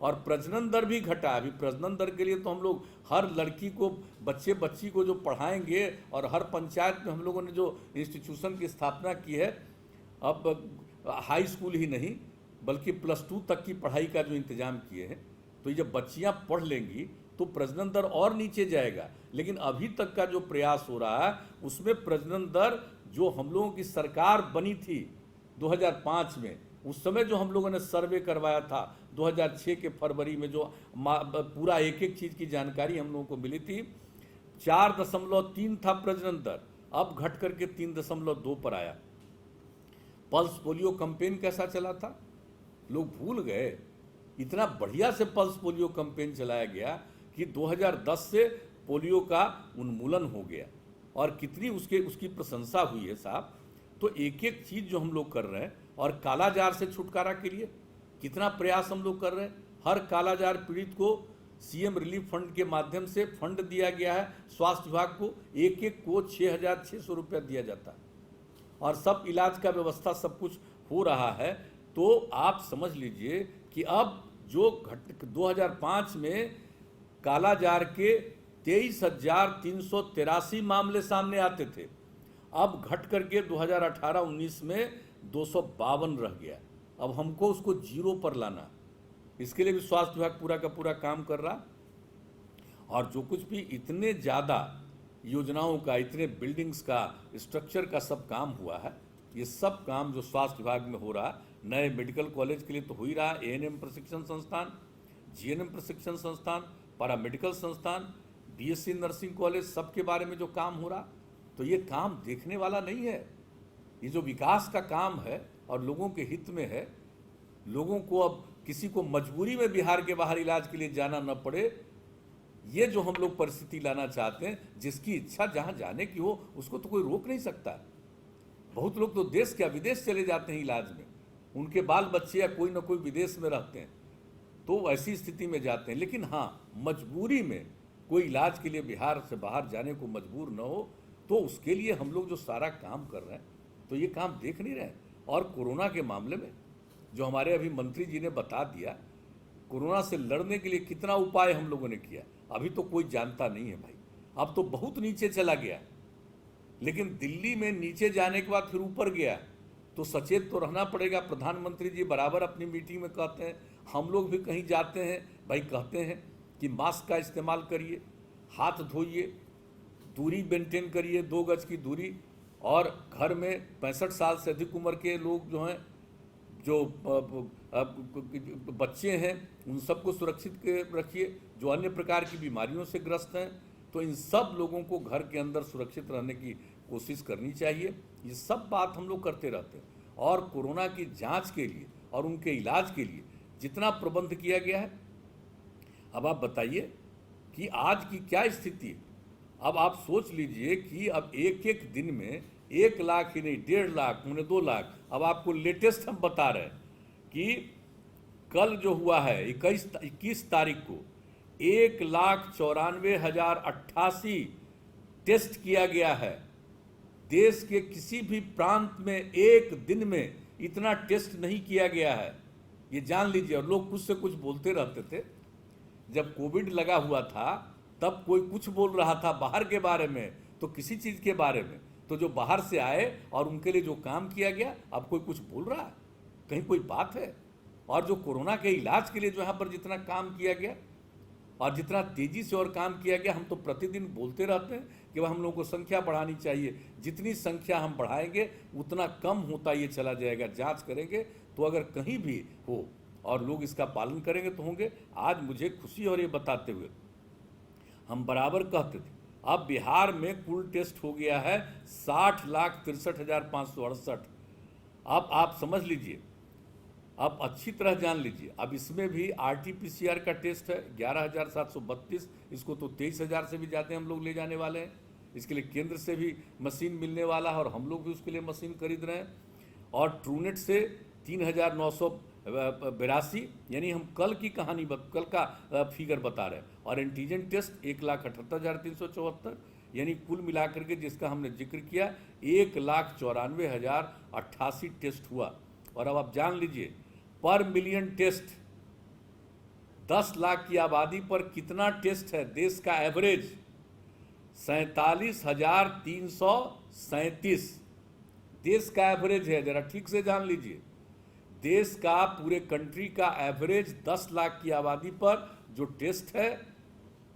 और प्रजनन दर भी घटा। अभी प्रजनन दर के लिए तो हम लोग हर लड़की को, बच्ची को जो पढ़ाएंगे, और हर पंचायत में हम लोगों ने जो इंस्टीट्यूशन की स्थापना की है, अब हाई स्कूल ही नहीं बल्कि +2 तक की पढ़ाई का जो इंतजाम किए हैं, तो ये जब बच्चियां पढ़ लेंगी तो प्रजनन दर और नीचे जाएगा। लेकिन अभी तक का जो प्रयास हो रहा है, उसमें प्रजनन दर जो हम लोगों की सरकार बनी थी 2005 में, उस समय जो हम लोगों ने सर्वे करवाया था 2006 के फरवरी में, जो पूरा एक एक चीज़ की जानकारी हम लोगों को मिली थी, 4.3 था प्रजनन दर, अब घट करके 3.2 पर आया। पल्स पोलियो कैंपेन कैसा चला था, लोग भूल गए। इतना बढ़िया से पल्स पोलियो कैंपेन चलाया गया कि 2010 से पोलियो का उन्मूलन हो गया, और कितनी उसकी प्रशंसा हुई है साहब। तो एक एक चीज़ जो हम लोग कर रहे हैं, और कालाजार से छुटकारा के लिए कितना प्रयास हम लोग कर रहे हैं। हर कालाजार पीड़ित को CM रिलीफ फंड के माध्यम से फंड दिया गया है। स्वास्थ्य विभाग को एक एक को 6,600 रुपया दिया जाता है, और सब इलाज का व्यवस्था सब कुछ हो रहा है। तो आप समझ लीजिए कि अब जो 2005 में कालाजार के 23,383 मामले सामने आते थे, अब घट करके 2018-19 में 252 रह गया। अब हमको उसको जीरो पर लाना, इसके लिए भी स्वास्थ्य विभाग पूरा का पूरा काम कर रहा। और जो कुछ भी इतने ज़्यादा योजनाओं का, इतने बिल्डिंग्स का, स्ट्रक्चर का सब काम हुआ है, ये सब काम जो स्वास्थ्य विभाग में हो रहा, नए मेडिकल कॉलेज के लिए तो हो ही रहा, एएनएम प्रशिक्षण संस्थान, जीएनएम प्रशिक्षण संस्थान, पैरामेडिकल संस्थान, बीएससी नर्सिंग कॉलेज, सबके बारे में जो काम हो रहा, तो ये काम देखने वाला नहीं है। ये जो विकास का काम है और लोगों के हित में है, लोगों को अब किसी को मजबूरी में बिहार के बाहर इलाज के लिए जाना न पड़े, ये जो हम लोग परिस्थिति लाना चाहते हैं, जिसकी इच्छा जहां जाने की हो उसको तो कोई रोक नहीं सकता। बहुत लोग तो देश क्या विदेश चले जाते हैं इलाज में, उनके बाल बच्चे या कोई ना कोई विदेश में रहते हैं, तो ऐसी स्थिति में जाते हैं। लेकिन हाँ, मजबूरी में कोई इलाज के लिए बिहार से बाहर जाने को मजबूर न हो, तो उसके लिए हम लोग जो सारा काम कर रहे हैं, तो ये काम देख नहीं रहे। और कोरोना के मामले में जो हमारे अभी मंत्री जी ने बता दिया, कोरोना से लड़ने के लिए कितना उपाय हम लोगों ने किया, अभी तो कोई जानता नहीं है भाई। अब तो बहुत नीचे चला गया, लेकिन दिल्ली में नीचे जाने के बाद फिर ऊपर गया, तो सचेत तो रहना पड़ेगा। प्रधानमंत्री जी बराबर अपनी मीटिंग में कहते हैं, हम लोग भी कहीं जाते हैं भाई, कहते हैं कि मास्क का इस्तेमाल करिए, हाथ धोइए, दूरी मेंटेन करिए, 2 गज की दूरी, और घर में 65 साल से अधिक उम्र के लोग जो हैं, जो बच्चे हैं, उन सबको सुरक्षित रखिए। जो अन्य प्रकार की बीमारियों से ग्रस्त हैं, तो इन सब लोगों को घर के अंदर सुरक्षित रहने की कोशिश करनी चाहिए। ये सब बात हम लोग करते रहते हैं। और कोरोना की जांच के लिए और उनके इलाज के लिए जितना प्रबंध किया गया है, अब आप बताइए कि आज की क्या स्थिति है। अब आप सोच लीजिए कि अब एक एक दिन में 1 लाख ही नहीं, 1.5 लाख, 2 लाख। अब आपको लेटेस्ट हम बता रहे हैं कि कल जो हुआ है 21 तारीख को 1,94,088 टेस्ट किया गया है। देश के किसी भी प्रांत में एक दिन में इतना टेस्ट नहीं किया गया है, ये जान लीजिए। और लोग कुछ से कुछ बोलते रहते थे। जब कोविड लगा हुआ था तब कोई कुछ बोल रहा था बाहर के बारे में, तो किसी चीज़ के बारे में, तो जो बाहर से आए और उनके लिए जो काम किया गया, अब कोई कुछ बोल रहा है, कहीं कोई बात है। और जो कोरोना के इलाज के लिए जो यहाँ पर जितना काम किया गया और जितना तेजी से और काम किया गया, हम तो प्रतिदिन बोलते रहते हैं कि वह हम लोगों को संख्या बढ़ानी चाहिए। जितनी संख्या हम बढ़ाएंगे उतना कम होता ये चला जाएगा। जांच करेंगे तो अगर कहीं भी हो और लोग इसका पालन करेंगे तो होंगे। आज मुझे खुशी और ये बताते हुए हम बराबर कहते थे, अब बिहार में कुल टेस्ट हो गया है 60,63,568। अब आप समझ लीजिए, अब अच्छी तरह जान लीजिए, अब इसमें भी RT-PCR का टेस्ट है 11,732। इसको तो 23,000 से भी ज़्यादा हम लोग ले जाने वाले हैं। इसके लिए केंद्र से भी मशीन मिलने वाला है और हम लोग भी उसके लिए मशीन खरीद रहे हैं। और ट्रूनेट से 3,982, यानी हम कल की कहानी कल का फिगर बता रहे हैं। और एंटीजन टेस्ट 1,78,374, यानी कुल मिलाकर के जिसका हमने जिक्र किया 1,94,088 टेस्ट हुआ। और अब आप जान लीजिए पर मिलियन टेस्ट, 10 लाख की आबादी पर कितना टेस्ट है। देश का एवरेज 47,337 देश का एवरेज है। जरा ठीक से जान लीजिए, देश का पूरे कंट्री का एवरेज 10 लाख की आबादी पर जो टेस्ट है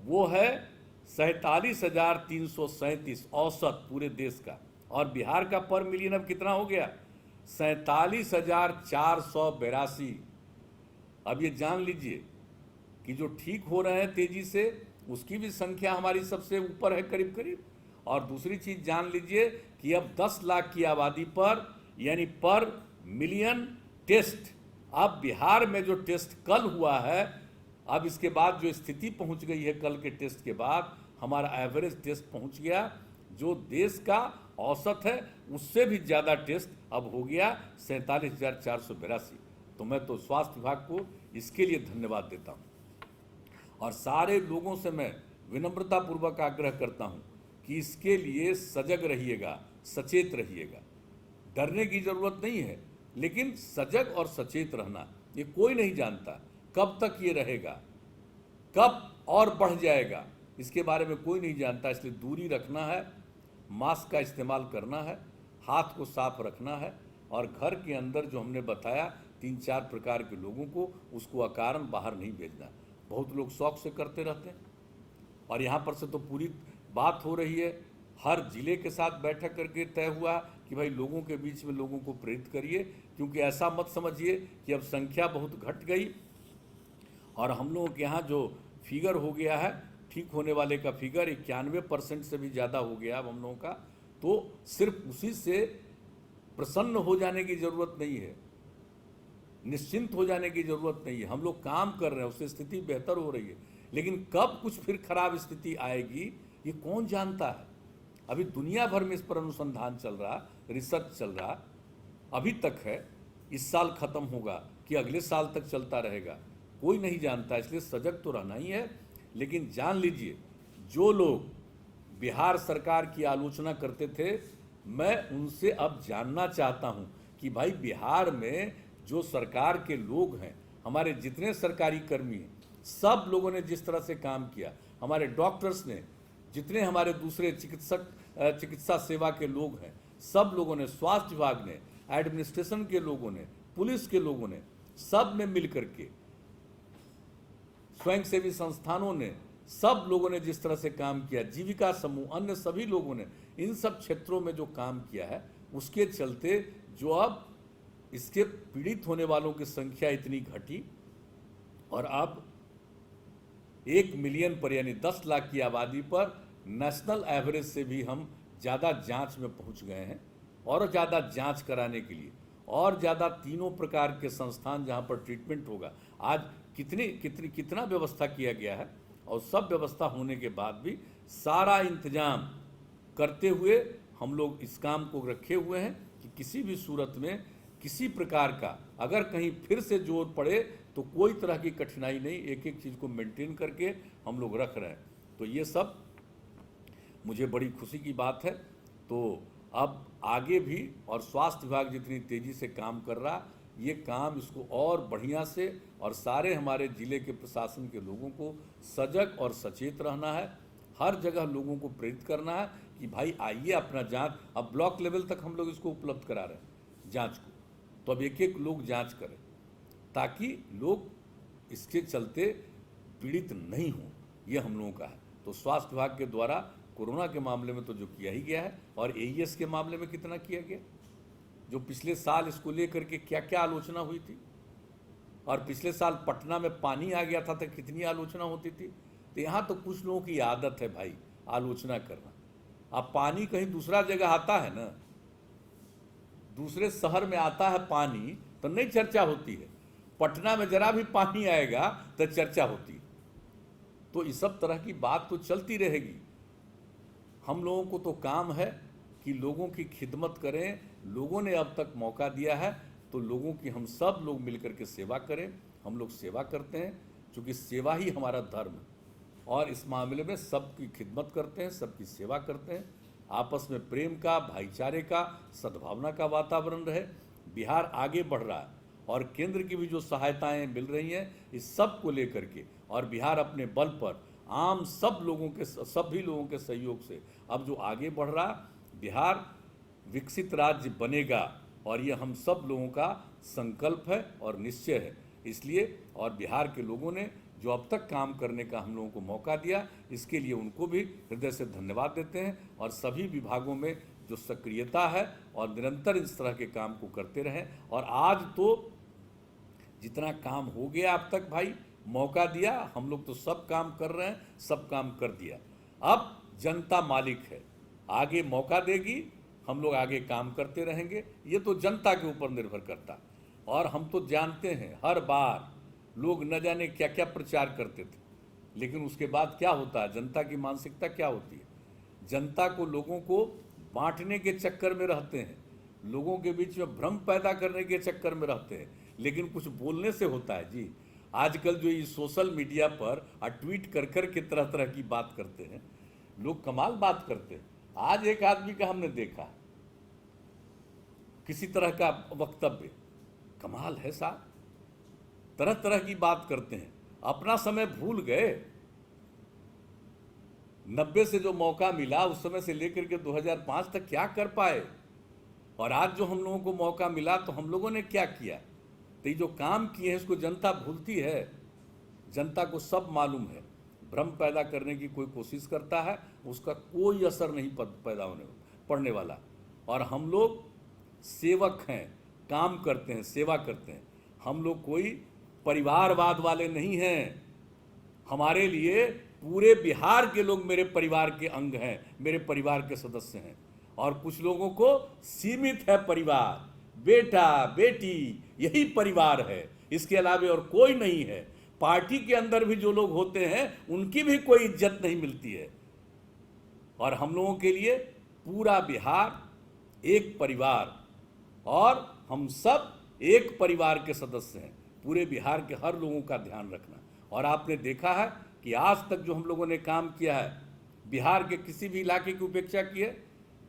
वो है 47,337 औसत पूरे देश का। और बिहार का पर मिलियन अब कितना हो गया, 47,482। अब ये जान लीजिए कि जो ठीक हो रहे हैं तेजी से, उसकी भी संख्या हमारी सबसे ऊपर है करीब करीब। और दूसरी चीज जान लीजिए कि अब 10 लाख की आबादी पर, यानी पर मिलियन टेस्ट, अब बिहार में जो टेस्ट कल हुआ है, अब इसके बाद जो स्थिति पहुंच गई है, कल के टेस्ट के बाद हमारा एवरेज टेस्ट पहुंच गया जो देश का औसत है, उससे भी ज़्यादा टेस्ट अब हो गया 47,482। तो मैं तो स्वास्थ्य विभाग को इसके लिए धन्यवाद देता हूं। और सारे लोगों से मैं विनम्रतापूर्वक आग्रह करता हूं कि इसके लिए सजग रहिएगा, सचेत रहिएगा। डरने की ज़रूरत नहीं है, लेकिन सजग और सचेत रहना, ये कोई नहीं जानता कब तक ये रहेगा, कब और बढ़ जाएगा, इसके बारे में कोई नहीं जानता। इसलिए दूरी रखना है, मास्क का इस्तेमाल करना है, हाथ को साफ रखना है, और घर के अंदर जो हमने बताया 3-4 प्रकार के लोगों को, उसको अकारण बाहर नहीं भेजना। बहुत लोग शौक से करते रहते हैं, और यहाँ पर से तो पूरी बात हो रही है, हर जिले के साथ बैठक करके तय हुआ कि भाई लोगों के बीच में लोगों को प्रेरित करिए, क्योंकि ऐसा मत समझिए कि अब संख्या बहुत घट गई और हम लोगों के यहाँ जो फिगर हो गया है, ठीक होने वाले का फिगर 91% से भी ज़्यादा हो गया अब हम लोगों का। तो सिर्फ उसी से प्रसन्न हो जाने की ज़रूरत नहीं है, निश्चिंत हो जाने की ज़रूरत नहीं है। हम लोग काम कर रहे हैं, उससे स्थिति बेहतर हो रही है, लेकिन कब कुछ फिर खराब स्थिति आएगी ये कौन जानता है। अभी दुनिया भर में इस पर अनुसंधान चल रहा, रिसर्च चल रहा, अभी तक है। इस साल खत्म होगा कि अगले साल तक चलता रहेगा, कोई नहीं जानता। इसलिए सजग तो रहना ही है। लेकिन जान लीजिए, जो लोग बिहार सरकार की आलोचना करते थे, मैं उनसे अब जानना चाहता हूं कि भाई बिहार में जो सरकार के लोग हैं, हमारे जितने सरकारी कर्मी हैं, सब लोगों ने जिस तरह से काम किया, हमारे डॉक्टर्स ने, जितने हमारे दूसरे चिकित्सा सेवा के लोग हैं, सब लोगों ने, स्वास्थ्य विभाग ने, एडमिनिस्ट्रेशन के लोगों ने, पुलिस के लोगों ने, सब ने मिलकर के, स्वयंसेवी संस्थानों ने, सब लोगों ने जिस तरह से काम किया, जीविका समूह, अन्य सभी लोगों ने इन सब क्षेत्रों में जो काम किया है, उसके चलते जो अब इसके पीड़ित होने वालों की संख्या इतनी घटी, और अब 1 मिलियन पर, यानी 10 लाख की आबादी पर नेशनल एवरेज से भी हम ज़्यादा जांच में पहुंच गए हैं। और ज़्यादा जांच कराने के लिए और ज़्यादा तीनों प्रकार के संस्थान जहां पर ट्रीटमेंट होगा, आज कितना व्यवस्था किया गया है। और सब व्यवस्था होने के बाद भी सारा इंतजाम करते हुए हम लोग इस काम को रखे हुए हैं कि किसी भी सूरत में किसी प्रकार का अगर कहीं फिर से जोर पड़े तो कोई तरह की कठिनाई नहीं, एक एक चीज़ को मेंटेन करके हम लोग रख रहे हैं। तो ये सब मुझे बड़ी खुशी की बात है। तो अब आगे भी, और स्वास्थ्य विभाग जितनी तेज़ी से काम कर रहा, ये काम इसको और बढ़िया से, और सारे हमारे ज़िले के प्रशासन के लोगों को सजग और सचेत रहना है। हर जगह लोगों को प्रेरित करना है कि भाई आइए अपना जांच, अब ब्लॉक लेवल तक हम लोग इसको उपलब्ध करा रहे हैं जांच को, तो अब एक एक लोग जांच करें ताकि लोग इसके चलते पीड़ित नहीं हों, ये हम लोगों का है। तो स्वास्थ्य विभाग के द्वारा कोरोना के मामले में तो जो किया ही गया है, और एईएस के मामले में कितना किया गया, जो पिछले साल इसको लेकर के क्या क्या आलोचना हुई थी, और पिछले साल पटना में पानी आ गया था तो कितनी आलोचना होती थी। तो यहाँ तो कुछ लोगों की आदत है भाई आलोचना करना। अब पानी कहीं दूसरा जगह आता है ना, दूसरे शहर में आता है पानी, तो नहीं चर्चा होती है। पटना में जरा भी पानी आएगा तो चर्चा होती है। तो इस सब तरह की बात तो चलती रहेगी। हम लोगों को तो काम है कि लोगों की खिदमत करें। लोगों ने अब तक मौका दिया है तो लोगों की हम सब लोग मिलकर के सेवा करें। हम लोग सेवा करते हैं, क्योंकि सेवा ही हमारा धर्म है, और इस मामले में सबकी खिदमत करते हैं, सबकी सेवा करते हैं। आपस में प्रेम का, भाईचारे का, सद्भावना का वातावरण रहे। बिहार आगे बढ़ रहा है, और केंद्र की भी जो सहायताएं मिल रही हैं, इस सब को लेकर के, और बिहार अपने बल पर आम सभी लोगों के सहयोग से अब जो आगे बढ़ रहा, बिहार विकसित राज्य बनेगा, और ये हम सब लोगों का संकल्प है और निश्चय है। इसलिए, और बिहार के लोगों ने जो अब तक काम करने का हम लोगों को मौका दिया, इसके लिए उनको भी हृदय से धन्यवाद देते हैं। और सभी विभागों में जो सक्रियता है और निरंतर इस तरह के काम को करते रहें। और आज तो जितना काम हो गया अब तक भाई, मौका दिया, हम लोग तो सब काम कर रहे हैं, सब काम कर दिया। अब जनता मालिक है, आगे मौका देगी, हम लोग आगे काम करते रहेंगे। ये तो जनता के ऊपर निर्भर करता। और हम तो जानते हैं, हर बार लोग न जाने क्या क्या प्रचार करते थे, लेकिन उसके बाद क्या होता है, जनता की मानसिकता क्या होती है। जनता को, लोगों को बांटने के चक्कर में रहते हैं, लोगों के बीच में भ्रम पैदा करने के चक्कर में रहते हैं। लेकिन कुछ बोलने से होता है जी। आजकल जो ये सोशल मीडिया पर ट्वीट कर कर के तरह तरह की बात करते हैं लोग, कमाल बात करते हैं। आज एक आदमी का हमने देखा, किसी तरह का वक्तव्य, कमाल है साहब। तरह तरह की बात करते हैं, अपना समय भूल गए। 90 से जो मौका मिला उस समय से लेकर के 2005 तक क्या कर पाए, और आज जो हम लोगों को मौका मिला तो हम लोगों ने क्या किया। तो ये जो काम किए हैं इसको जनता भूलती है। जनता को सब मालूम है। भ्रम पैदा करने की कोई कोशिश करता है, उसका कोई असर नहीं पैदा पड़ने वाला। और हम लोग सेवक हैं, काम करते हैं, सेवा करते हैं। हम लोग कोई परिवारवाद वाले नहीं हैं। हमारे लिए पूरे बिहार के लोग मेरे परिवार के अंग हैं, मेरे परिवार के सदस्य हैं। और कुछ लोगों को सीमित है परिवार, बेटा बेटी यही परिवार है, इसके अलावा और कोई नहीं है। पार्टी के अंदर भी जो लोग होते हैं उनकी भी कोई इज्जत नहीं मिलती है। और हम लोगों के लिए पूरा बिहार एक परिवार, और हम सब एक परिवार के सदस्य हैं। पूरे बिहार के हर लोगों का ध्यान रखना। और आपने देखा है कि आज तक जो हम लोगों ने काम किया है, बिहार के किसी भी इलाके की उपेक्षा की है।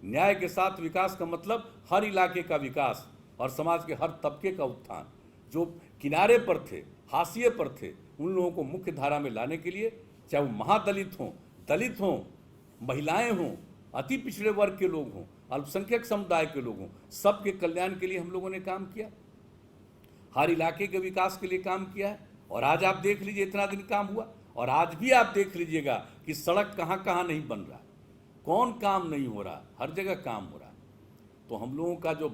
न्याय के साथ विकास का मतलब हर इलाके का विकास और समाज के हर तबके का उत्थान। जो किनारे पर थे, हाशिए पर थे, उन लोगों को मुख्य धारा में लाने के लिए, चाहे वो महादलित हों, दलित हों, महिलाएं हों, अति पिछड़े वर्ग के लोग हों, अल्पसंख्यक समुदाय के लोग हों, सबके कल्याण के लिए हम लोगों ने काम किया। हर इलाके के विकास के लिए काम किया है। और आज आप देख लीजिए, इतना दिन काम हुआ और आज भी आप देख लीजिएगा कि सड़क कहाँ कहाँ नहीं बन रहा, कौन काम नहीं हो रहा, हर जगह काम हो रहा। तो हम लोगों का जो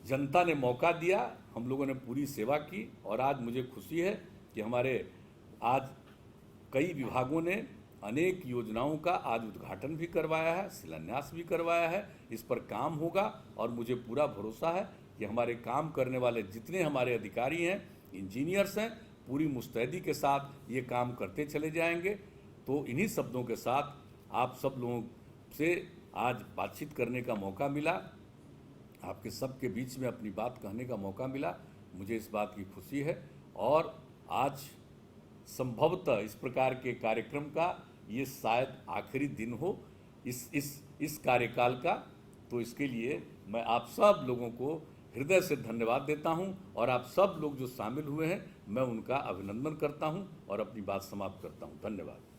जनता ने मौका दिया, हम लोगों ने पूरी सेवा की। और आज मुझे खुशी है कि हमारे आज कई विभागों ने अनेक योजनाओं का आज उद्घाटन भी करवाया है, शिलान्यास भी करवाया है। इस पर काम होगा और मुझे पूरा भरोसा है कि हमारे काम करने वाले जितने हमारे अधिकारी हैं, इंजीनियर्स हैं, पूरी मुस्तैदी के साथ ये काम करते चले जाएंगे। तो इन्हीं शब्दों के साथ आप सब लोगों से आज बातचीत करने का मौका मिला, आपके सबके बीच में अपनी बात कहने का मौका मिला। मुझे इस बात की खुशी है। और आज संभवतः इस प्रकार के कार्यक्रम का ये शायद आखिरी दिन हो इस कार्यकाल का। तो इसके लिए मैं आप सब लोगों को हृदय से धन्यवाद देता हूं। और आप सब लोग जो शामिल हुए हैं, मैं उनका अभिनंदन करता हूं और अपनी बात समाप्त करता हूं। धन्यवाद।